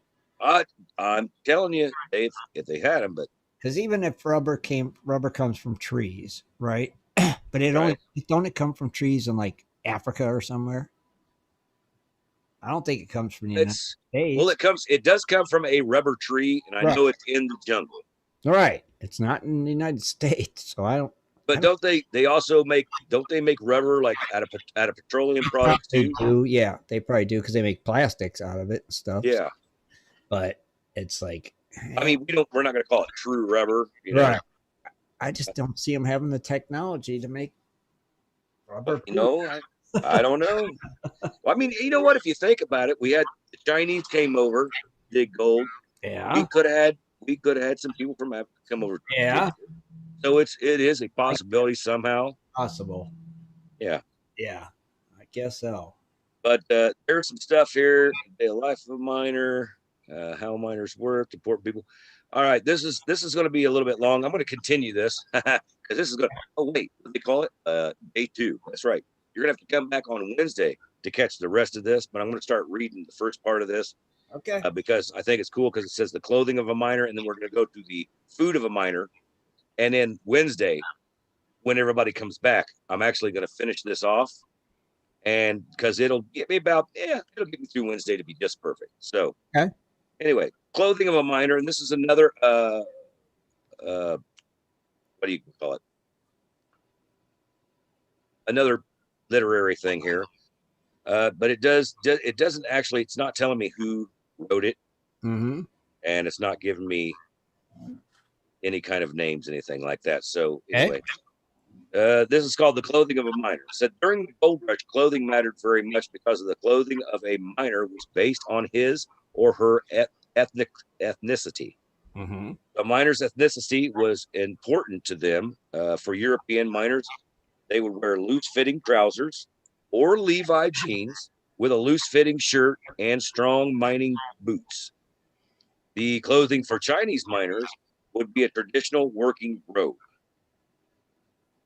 I'm telling you, if they had them, but Because even if rubber comes from trees, right? But Right. don't it come from trees in like Africa or somewhere? I don't think it comes from the United it's States. it does come from a rubber tree, and I Right. know it's in the jungle. All right. It's not in the United States, so I don't. But don't they also make rubber like out of petroleum products They too? do, yeah. They probably do because they make plastics out of it and stuff. Yeah. But it's like, I mean, we're not going to call it true rubber, you know. right. I just don't see them having the technology to make rubber. You know, I don't know. Well, I mean, you know what? If you think about it, we had the Chinese came over, dig gold. Yeah. We could have had some people from Africa come over. Yeah. So it is a possibility somehow. Possible. Yeah. Yeah. I guess so. But there's some stuff here. The life of a miner, how miners work, important people. All right, this is going to be a little bit long. I'm going to continue this because this is going. Oh wait, what do they call it? Day 2. That's right. You're going to have to come back on Wednesday to catch the rest of this. But I'm going to start reading the first part of this. Okay. Because I think it's cool because it says the clothing of a miner, and then we're going to go to the food of a miner, and then Wednesday, when everybody comes back, I'm actually going to finish this off. And because it'll get me it'll get me through Wednesday to be just perfect. So, okay. Anyway, clothing of a miner, and this is another what do you call it? Another literary thing here, but it doesn't actually. It's not telling me who wrote it, and it's not giving me any kind of names, anything like that. So anyway. This is called the clothing of a miner. It said during the gold rush, clothing mattered very much because of the clothing of a miner was based on his or her ethnicity. A miner's ethnicity was important to them. For European miners, they would wear loose-fitting trousers or Levi jeans with a loose-fitting shirt and strong mining boots. The clothing for Chinese miners would be a traditional working robe.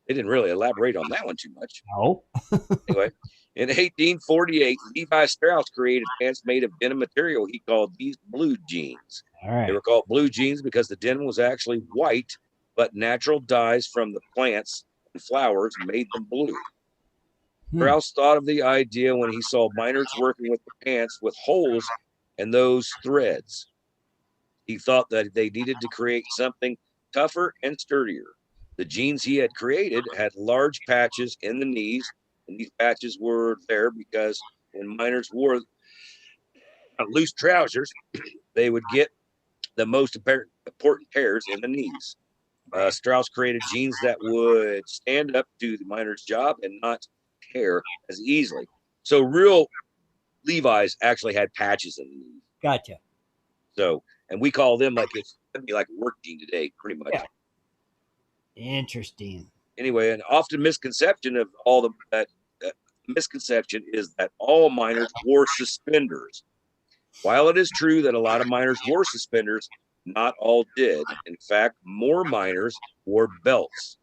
They didn't really elaborate on that one too much. No. Anyway, in 1848, Levi Strauss created pants made of denim material. He called these blue jeans. All right. They were called blue jeans because the denim was actually white, but natural dyes from the plants and flowers made them blue. Strauss thought of the idea when he saw miners working with the pants with holes in those threads. He thought that they needed to create something tougher and sturdier. The jeans he had created had large patches in the knees, and these patches were there because when miners wore loose trousers, they would get the most important tears in the knees. Strauss created jeans that would stand up to the miner's job and not tear as easily. So real Levi's actually had patches in the knees. Gotcha. So, and we call them like it'd be like a work jean today, pretty much. Yeah. Interesting. Anyway, an often misconception of all that misconception is that all miners wore suspenders. While it is true that a lot of miners wore suspenders, not all did. In fact, more miners wore belts.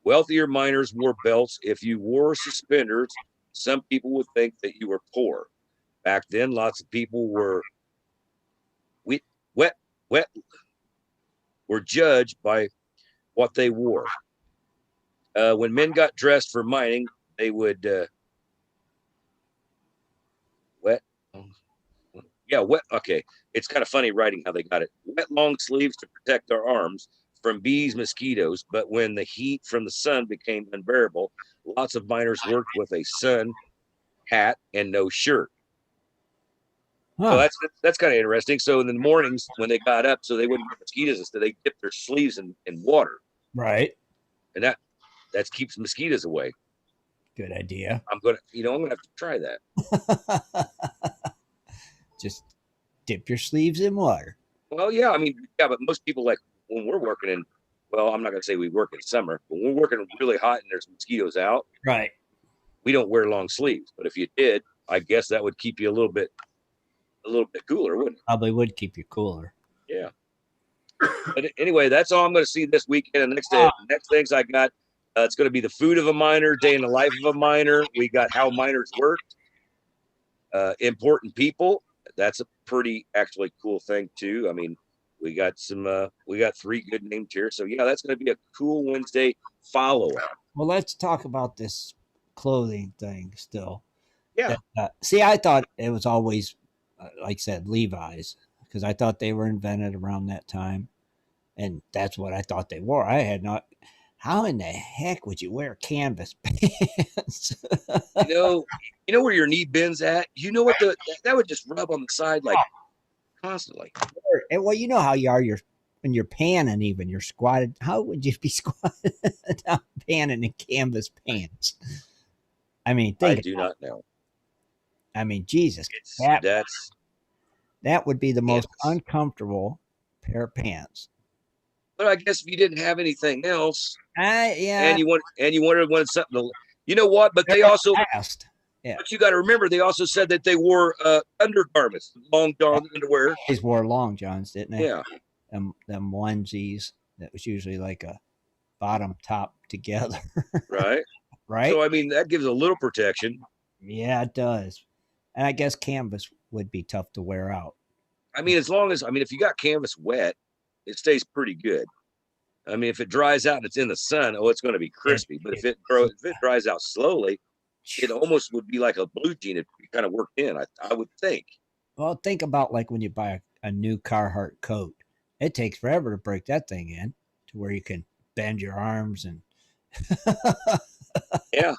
Wealthier miners wore belts. If you wore suspenders, some people would think that you were poor. Back then, lots of people were judged by what they wore. When men got dressed for mining, they would okay. It's kind of funny writing how they got it. Wet long sleeves to protect their arms from bees, mosquitoes. But when the heat from the sun became unbearable, lots of miners worked with a sun hat and no shirt. So that's kind of interesting. So in the mornings when they got up, so they wouldn't get mosquitoes, instead they dipped their sleeves in water. Right. And that keeps mosquitoes away. Good idea. I'm gonna have to try that. Just dip your sleeves in water. Well, yeah, I mean, yeah, but most people, like when we're working in well, I'm not going to say we work in summer, but when we're working really hot and there's mosquitoes out, Right. we don't wear long sleeves. But if you did, I guess that would keep you a little bit cooler, wouldn't it? Probably would keep you cooler. Yeah. But anyway, that's all I'm going to see this weekend. And next things I got, it's going to be the food of a miner, day in the life of a miner. We got how miners worked, important people. That's a pretty actually cool thing too. I mean, we got 3 good names here. So yeah, that's going to be a cool Wednesday follow-up. Well, let's talk about this clothing thing still. Yeah. See, I thought it was always, like I said, Levi's, because I thought they were invented around that time. And that's what I thought they wore. I had not. How in the heck would you wear canvas pants? You know where your knee bends at? You know what that would just rub on the side like constantly. And well, you know how you are when you're panning, even you're squatted. How would you be squatted down panning in canvas pants? I mean, I do not know. I mean, Jesus, that would be the most uncomfortable pair of pants. But I guess if you didn't have anything else, yeah, and you wanted something to, you know what? But they also, yeah. But you got to remember, they also said that they wore undergarments, long john underwear. They wore long johns, didn't they? Yeah. Them onesies that was usually like a bottom top together. Right. Right. So I mean, that gives a little protection. Yeah, it does. And I guess canvas would be tough to wear out. I mean, if you got canvas wet, it stays pretty good. I mean, if it dries out and it's in the sun, it's going to be crispy. But if it dries out slowly, it almost would be like a blue jean. It'd be kind of worked in, I would think. Well, think about like when you buy a new Carhartt coat. It takes forever to break that thing in to where you can bend your arms and yeah.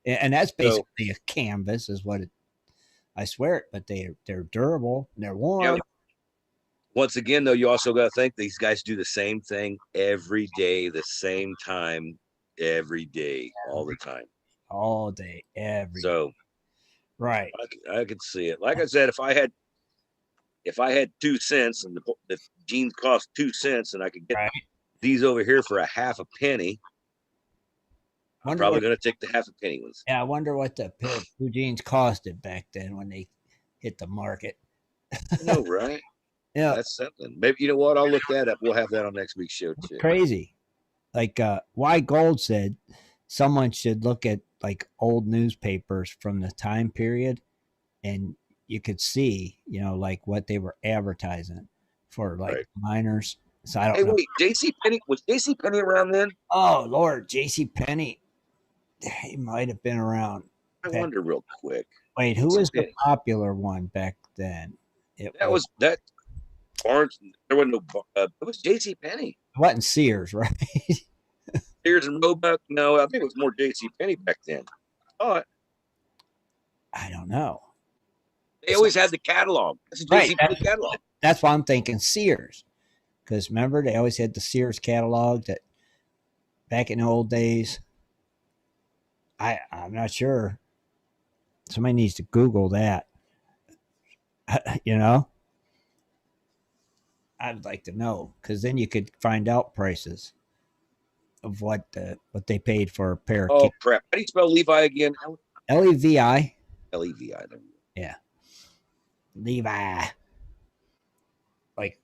And that's basically a canvas, is what I swear it. But they're durable and they're warm. Yeah. Once again, though, you also got to think these guys do the same thing every day, the same time, every day, all the time, all day, every. So, day. Right, I could see it. Like I said, if I had 2 cents and the jeans cost 2 cents, and I could get these over here for a half a penny, I'm probably going to take the half a penny ones. Yeah, I wonder what the pair of blue jeans costed back then when they hit the market. No, right? Yeah, that's something. Maybe, you know what? I'll look that up. We'll have that on next week's show too. Crazy. Like Why Gold said someone should look at like old newspapers from the time period, and you could see, like what they were advertising for, like miners. So I don't know. Wait, JCPenney, was JCPenney around then? Oh Lord, JCPenney. He might have been around. I wonder real quick. Wait, who was the popular one back then? That Barnes. There was no. It was JCPenney. It wasn't Sears, right? Sears and Roebuck. No, I think it was more JCPenney back then. I don't know. They always had the catalog. That's a JCPenney catalog. That's why I'm thinking Sears, because remember they always had the Sears catalog that back in the old days. I'm not sure. Somebody needs to Google that. I'd like to know, because then you could find out prices of what they paid for a pair of. Oh crap! How do you spell Levi again? Levi. Levi. Yeah. Levi. Like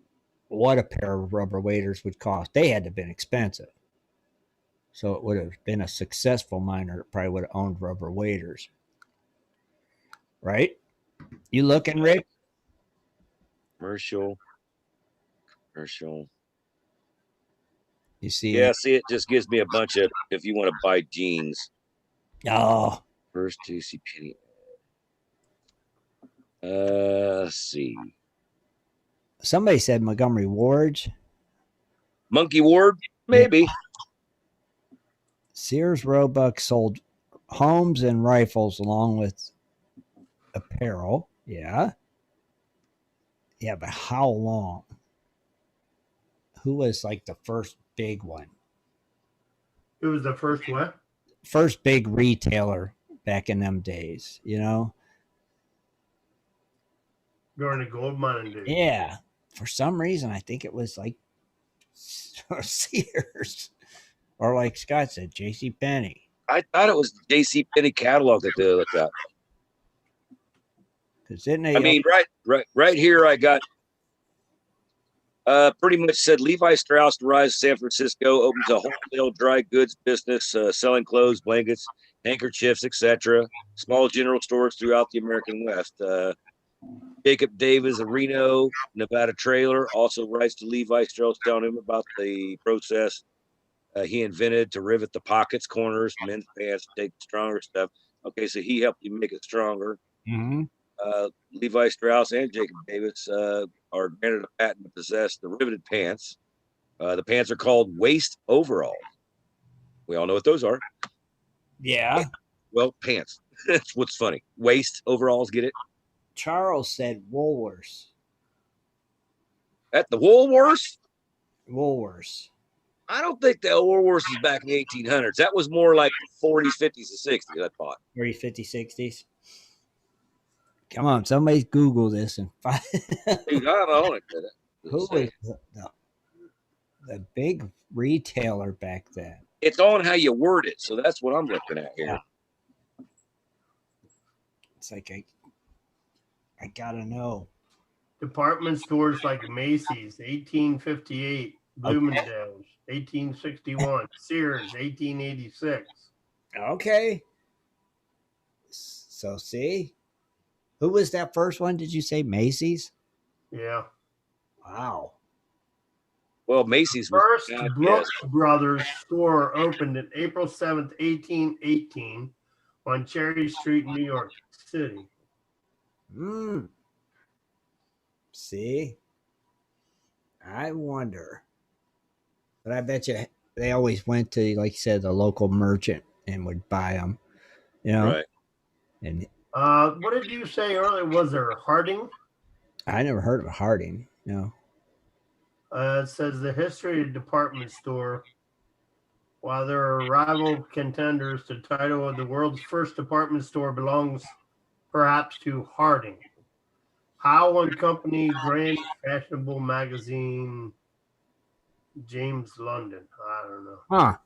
what a pair of rubber waders would cost. They had to have been expensive. So it would have been a successful miner that probably would have owned rubber waders. Right? You looking, Rick? Commercial. You see? Yeah, see, it just gives me a bunch of, if you want to buy jeans. Oh. First JCPenney. Let's see. Somebody said Montgomery Ward's. Monkey Ward? Maybe. Yeah. Sears Roebuck sold homes and rifles along with apparel. Yeah. Yeah, but how long? Who was like the first big one? It was the first what? First big retailer back in them days, During the gold mining days. Yeah. For some reason, I think it was like or Sears, or like Scott said, J.C. Penney. I thought it was the J.C. Penney catalog that they looked up. Because didn't they? I mean, right here, I got pretty much said Levi Strauss arrives San Francisco, opens a wholesale dry goods business, selling clothes, blankets, handkerchiefs, etc. Small general stores throughout the American West. Jacob Davis, a Reno, Nevada trailer, also writes to Levi Strauss, telling him about the process he invented to rivet the pockets, corners, men's pants, take stronger stuff. Okay, so he helped you make it stronger. Mm-hmm. Levi Strauss and Jacob Davis are granted a patent to possess the riveted pants. The pants are called waist overalls. We all know what those are. Yeah. Well, pants. That's what's funny. Waist overalls, get it? Charles said Woolworths. At the Woolworths? Woolworths. I don't think the Woolworths is back in the 1800s. That was more like 40s, 50s, and 60s, I thought. 30s, 50s, 60s. Come on, somebody Google this and find Dude, I'm on it. who was the big retailer back then. It's on how you word it, so that's what I'm looking at here. Yeah. It's like I gotta know. Department stores like Macy's, 1858, Bloomingdale's, 1861, Sears, 1886. Okay. So see, who was that first one? Did you say Macy's? Yeah. Wow. Well, Macy's was First Brooks Brothers store opened on April 7th, 1818 on Cherry Street, New York City. See? I wonder. But I bet you they always went to, like you said, the local merchant and would buy them. You know? Right. And What did you say earlier? Was there Harding? I never heard of Harding. No. It says the history of department store. While there are rival contenders, the title of the world's first department store belongs perhaps to Harding. Howe and Company, Grand Fashionable Magazine, James London. I don't know. Huh.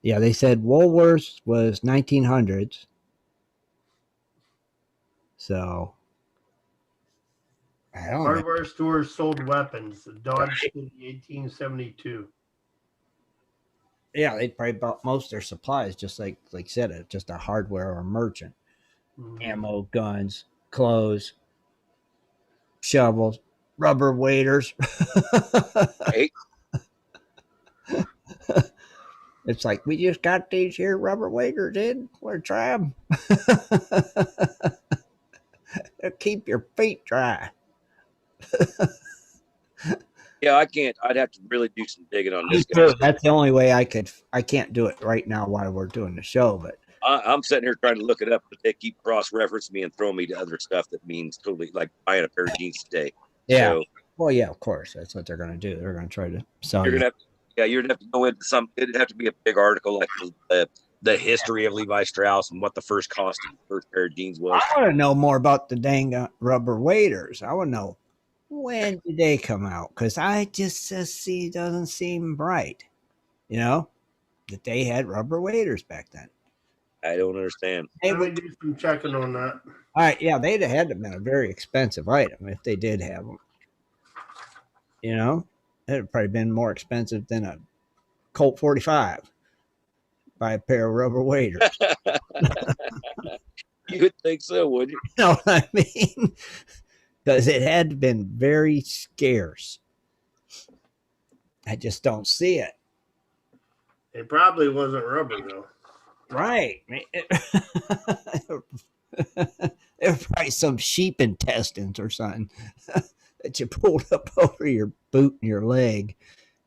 Yeah, they said Woolworths was 1900s. So I don't know. Hardware stores sold weapons. Dodge City, 1872. Yeah, they probably bought most of their supplies, just like you said, just a hardware or a merchant. Ammo, guns, clothes, shovels, rubber waders. Right. It's like, we just got these here rubber waders in. We'll try them. Keep your feet dry. Yeah, I can't. I'd have to really do some digging on this guy. That's the only way I can't do it right now while we're doing the show, but I'm sitting here trying to look it up, but they keep cross-referencing me and throwing me to other stuff that means totally like buying a pair of jeans today. yeah. So, Well, yeah, of course. That's what they're going to do. They're going to try to sell you're you. gonna have to go into some. It'd have to be a big article like the history of Levi Strauss and what the first cost of the first pair of jeans was. I want to know more about the dang rubber waders. I want to know, when did they come out? Because I just see doesn't seem right, you know, that they had rubber waders back then. I don't understand. Let me do some checking on that. All right, yeah, they'd have had to have been a very expensive item if they did have them. You know, it'd have probably been more expensive than a Colt 45. Buy a pair of rubber waders. You would think so, would you? You know what I mean? Because it had been very scarce. I just don't see it. It probably wasn't rubber, though. Right. There were probably some sheep intestines or something that you pulled up over your boot and your leg,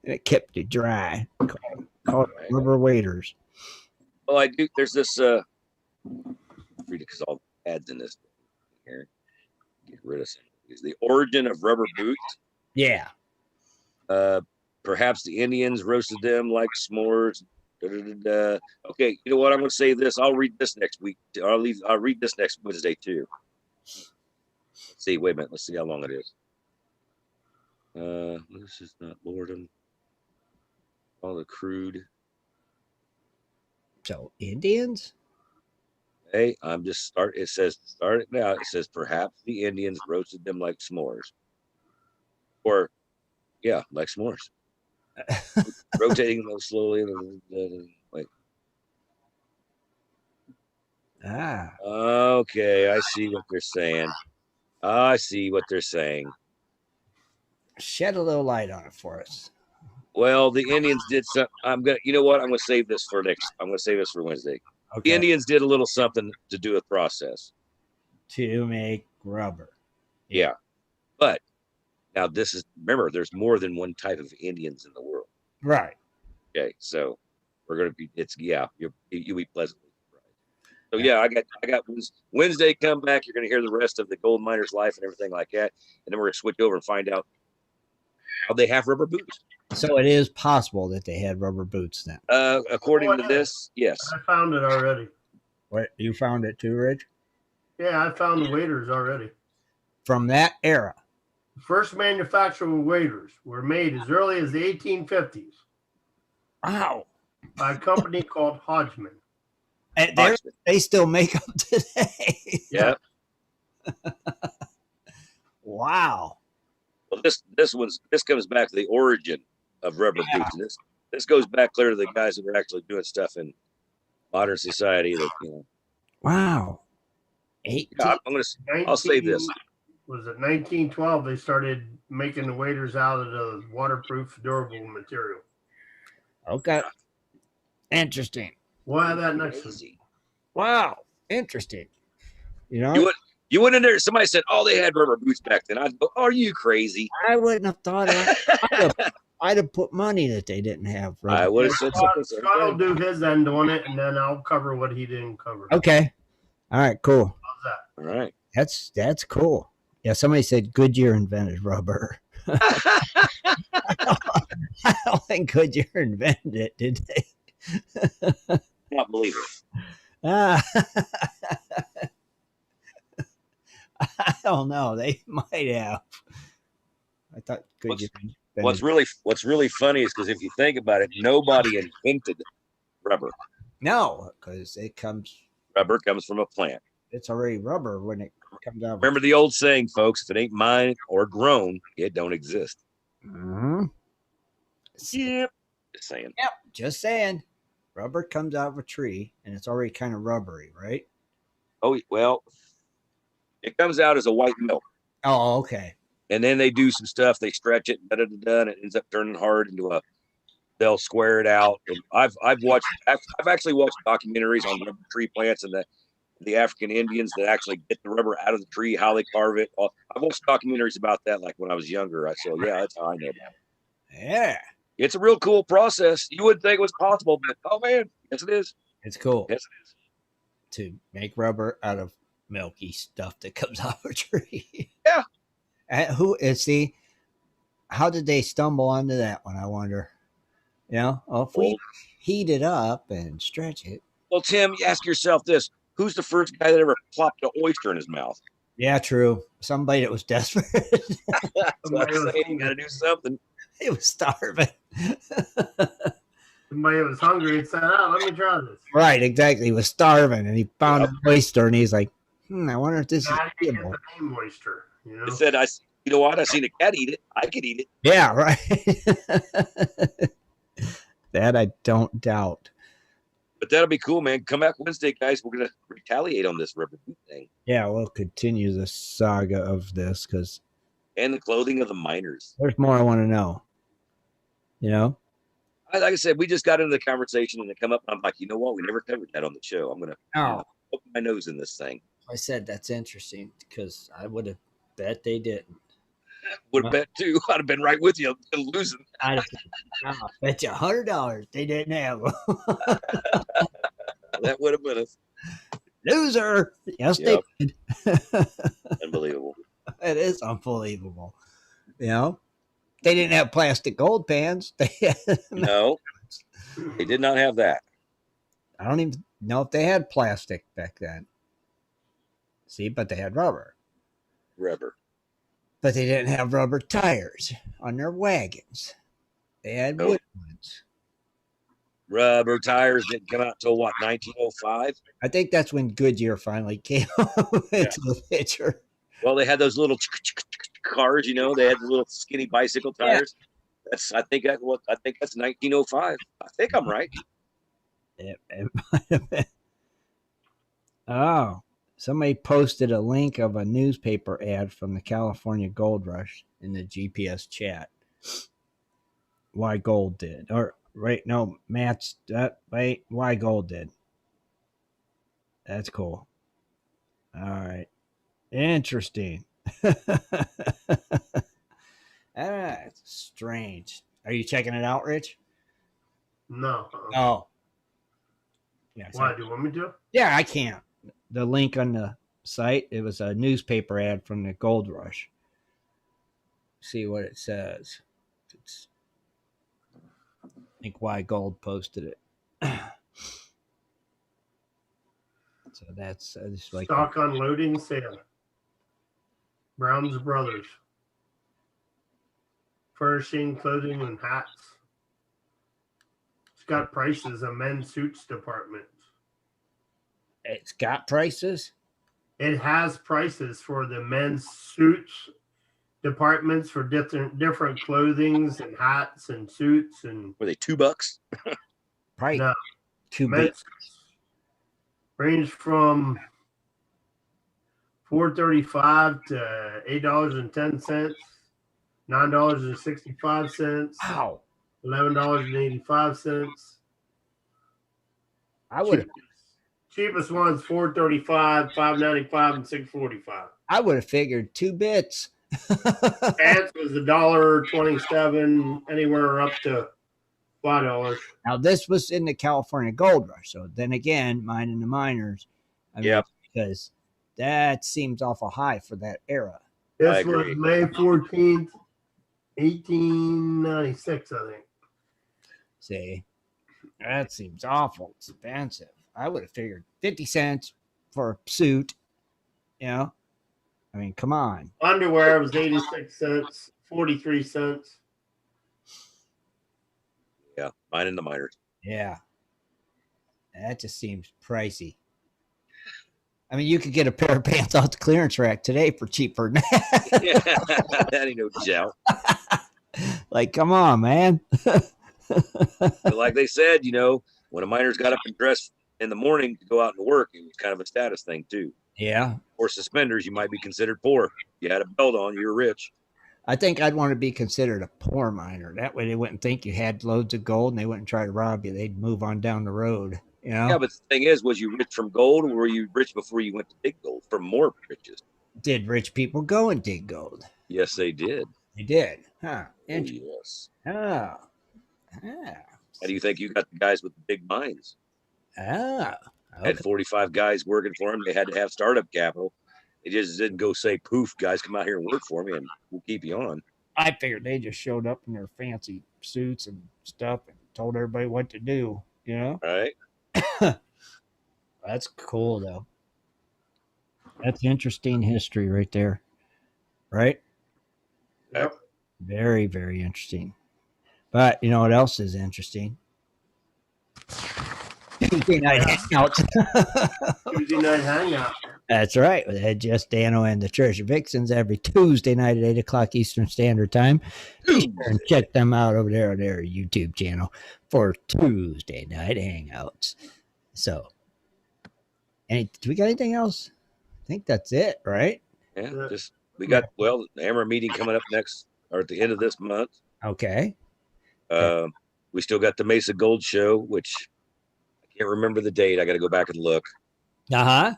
and it kept you dry. Called rubber waders. Well, I do. There's this. Read it because all the ads in this here. Get rid of some. Is the origin of rubber boots? Yeah. Perhaps the Indians roasted them like s'mores. Okay, you know what? I'm going to say this. I'll read this next week. I'll read this next Wednesday too. Let's see. Wait a minute. Let's see how long it is. This is not boredom. All the crude. So Indians? Hey, I'm just start. It says start it now. It says perhaps the Indians roasted them like s'mores, or yeah, like s'mores, rotating them slowly. Wait. Okay, I see what they're saying. I see what they're saying. Shed a little light on it for us. Well, the Indians did some. I'm gonna. You know what? I'm gonna save this for next. I'm gonna save this for Wednesday. Okay. The Indians did a little something to do with process. To make rubber. Yeah, but now this is. Remember, there's more than one type of Indians in the world. Right. Okay, so we're gonna be. It's yeah. You'll be pleasantly surprised. So yeah, I got Wednesday. Come back. You're gonna hear the rest of the gold miner's life and everything like that, and then we're gonna switch over and find out how they have rubber boots. So it is possible that they had rubber boots then. According to this, yes. I found it already. What, you found it too, Rich? Yeah, I found the waders already. From that era. The first manufactured waders were made as early as the 1850s. Wow. By a company called Hodgman. And they still make them today. Yeah. Wow. Well, this comes back to the origin of rubber boots. And this goes back clear to the guys that were actually doing stuff in modern society. That Wow. I'll say this. Was it 1912? They started making the waders out of the waterproof, durable material. Okay. Interesting. We'll have that next week. Wow. Interesting. You know, you went in there. Somebody said, "Oh, they had rubber boots back then." I'd go, "Are you crazy?" I wouldn't have thought of it. I'd have put money that they didn't have. Rubber. I would have said something. Scott will do his end on it, and then I'll cover what he didn't cover. Okay. All right. Cool. How's that? All right. That's cool. Yeah. Somebody said Goodyear invented rubber. I don't think Goodyear invented it, did they? Not believe it. I don't know. They might have. I thought Goodyear. What's really funny is because if you think about it, nobody invented rubber. No, because Rubber comes from a plant. It's already rubber when it comes out. Remember the old saying, folks: if it ain't mined or grown, it don't exist. Mm-hmm. Yep. Just saying. Yep. Just saying. Rubber comes out of a tree, and it's already kind of rubbery, right? Oh well, it comes out as a white milk. Oh, okay. And then they do some stuff. They stretch it, and it ends up turning hard into a. They'll square it out. And I've actually watched documentaries on rubber tree plants and the African Indians that actually get the rubber out of the tree, how they carve it. I've watched documentaries about that, like when I was younger. So yeah, that's how I know about it. Yeah, it's a real cool process. You wouldn't think it was possible, but oh man, yes it is. It's cool. Yes it is. To make rubber out of milky stuff that comes out of a tree. Yeah. How did they stumble onto that one? I wonder. You know, if we heat it up and stretch it. Well, Tim, you ask yourself this: who's the first guy that ever plopped an oyster in his mouth? Yeah, true. Somebody that was desperate. That's what I'm saying. You got to do something. He was starving. Somebody that was hungry and said, "Oh, let me try this." Right, exactly. He was starving, and he found an oyster, and he's like, "I wonder if this is edible." The name oyster. You know? It said, you know what? I seen a cat eat it. I could eat it. Yeah, right. That I don't doubt. But that'll be cool, man. Come back Wednesday, guys. We're going to retaliate on this rubber boot thing. Yeah, we'll continue the saga of this because. And the clothing of the miners. There's more I want to know. You know? Like I said, we just got into the conversation and it come up. And I'm like, you know what? We never covered that on the show. I'm going to poke my nose in this thing. I said that's interesting because I would have bet they didn't. Would have bet too. I'd have been right with you losing. I'd have bet you $100 they didn't have them. That would have been a loser. Yes, yep. They did. Unbelievable. It is unbelievable. You know, they didn't have plastic gold pans. No, they did not have that. I don't even know if they had plastic back then. See, but they had rubber. But they didn't have rubber tires on their wagons. They had wood ones. Rubber tires didn't come out till what, 1905? I think that's when Goodyear finally came into the picture. Well, they had those little cars, you know. They had the little skinny bicycle tires. I think that's 1905. I think I'm right. It might have been. Oh, somebody posted a link of a newspaper ad from the California Gold Rush in the GPS chat. Why Gold did. Or, right, no, Matt's, why Gold did. That's cool. All right. Interesting. That's strange. Are you checking it out, Rich? No. Oh. Yeah. Why? Do you want me to? Yeah, I can't. The link on the site, it was a newspaper ad from the Gold Rush. See what it says. I think Why Gold posted it. So that's just like Stock unloading sale. Brown's Brothers. Furnishing, clothing, and hats. It's got prices on men's suits department. it's got prices. It has prices for the men's suits departments for different clothings and hats and suits and Were they $2? Price. No. Too big. men's range from $4.35 to $8.10, $9.65, Wow. $11.85. I would Cheapest one's $4.35, $5.95, and $6.45. have figured 2 bits. Pants was $1.27, anywhere up to $5. Now this was in the California Gold Rush, so then again, mine and the miners. I mean, Yep. because that seems awful high for that era. I This was agree. May 14th, 1896, I think. See, that seems awful expensive. I would have figured 50 cents for a suit. You know, I mean, come on. Underwear was 86 cents, 43 cents. Yeah, mine and the miners. Yeah, that just seems pricey. I mean, you could get a pair of pants off the clearance rack today for cheaper than that. Yeah, that ain't no doubt. Like, come on, man. But like they said, you know, when a miner's got up and dressed in the morning to go out and work, it was kind of a status thing too. Yeah, Or suspenders, you might be considered poor. You had a belt on, you were rich. I think I'd want to be considered a poor miner. That way they wouldn't think you had loads of gold and they wouldn't try to rob you. They'd move on down the road, you know? Yeah, but the thing is, was you rich from gold, or were you rich before you went to dig gold? From more riches. Did rich people go and dig gold? Yes, they did. They did. Huh. Oh, Interesting. yes. Oh. How do you think you got the guys with the big mines? Ah. I had 45 guys working for them. They had to have startup capital. They just didn't go say, poof, guys, come out here and work for me and we'll keep you on. I figured they just showed up in their fancy suits and stuff and told everybody what to do, you know? Right? That's cool, though. That's interesting history right there. Right? Yep. Very, very interesting. But you know what else is interesting? Tuesday night hangouts. Tuesday night hangout. That's right. With Ed Just Dano and the Treasure Vixens every Tuesday night at 8 o'clock Eastern Standard Time. Be sure and check them out over there on their YouTube channel for Tuesday night hangouts. So, do we got anything else? I think that's it, right? Yeah, just we got the Hammer meeting coming up next or at the end of this month. Okay. We still got the Mesa Gold Show, which I can't remember the date. I got to go back and look Uh-huh.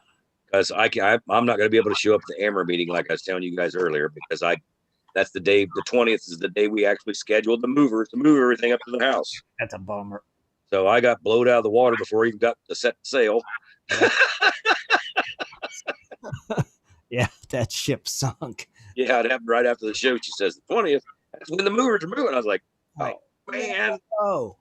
because I'm not going to be able to show up at the Hammer meeting like I was telling you guys earlier because that's the day. The 20th is the day we actually scheduled the movers to move everything up to the house. That's a bummer. So I got blowed out of the water before I even got to set sail. Yeah, that ship sunk. Yeah, it happened right after the show. She says the 20th. That's when the movers are moving. I was like, oh man. Oh.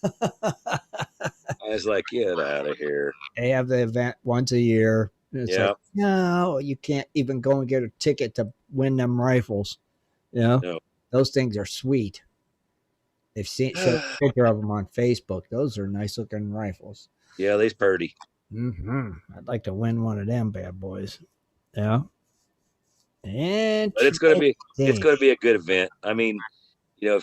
I was like, get out of here. They have the event once a year. It's Yeah. like, no, you can't even go and get a ticket to win them rifles. You know, No. those things are sweet. They've seen showed a picture of them on Facebook. Those are nice looking rifles. Yeah, they's purty. I'd like to win one of them bad boys. Yeah. And But it's gonna be a good event. I mean, you know,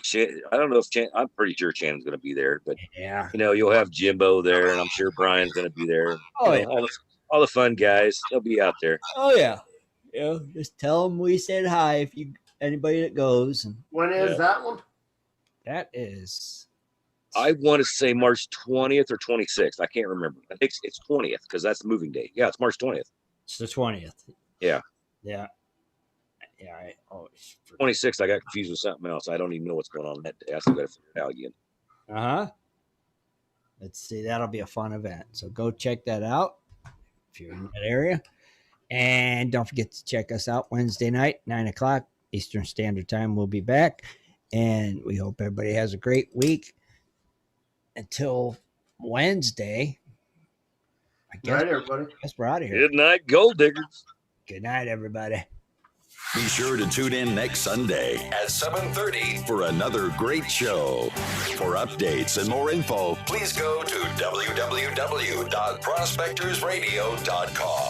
I don't know if I'm pretty sure Shannon's gonna be there, but yeah. you know, you'll have Jimbo there, and I'm sure Brian's gonna be there. Oh, you know, all the fun guys, they'll be out there. Oh yeah. Yeah. Just tell them we said hi if you anybody that goes. And When is that one? that is, I want to say March 20th or 26th. I can't remember. I think it's 20th because that's the moving date. Yeah, it's March 20th. it's the 20th. Yeah. Yeah. Yeah. I always 26th, I got confused with something else. I don't even know what's going on that day. I still got to figure it out again. Let's see. That'll be a fun event. So go check that out if you're in that area. And don't forget to check us out Wednesday night, 9:00 Eastern Standard Time. We'll be back. And we hope everybody has a great week. Until Wednesday, I guess, Night, everybody. I guess we're out of here. Good night, gold diggers. Good night, everybody. Be sure to tune in next Sunday at 7:30 for another great show. For updates and more info, please go to www.prospectorsradio.com.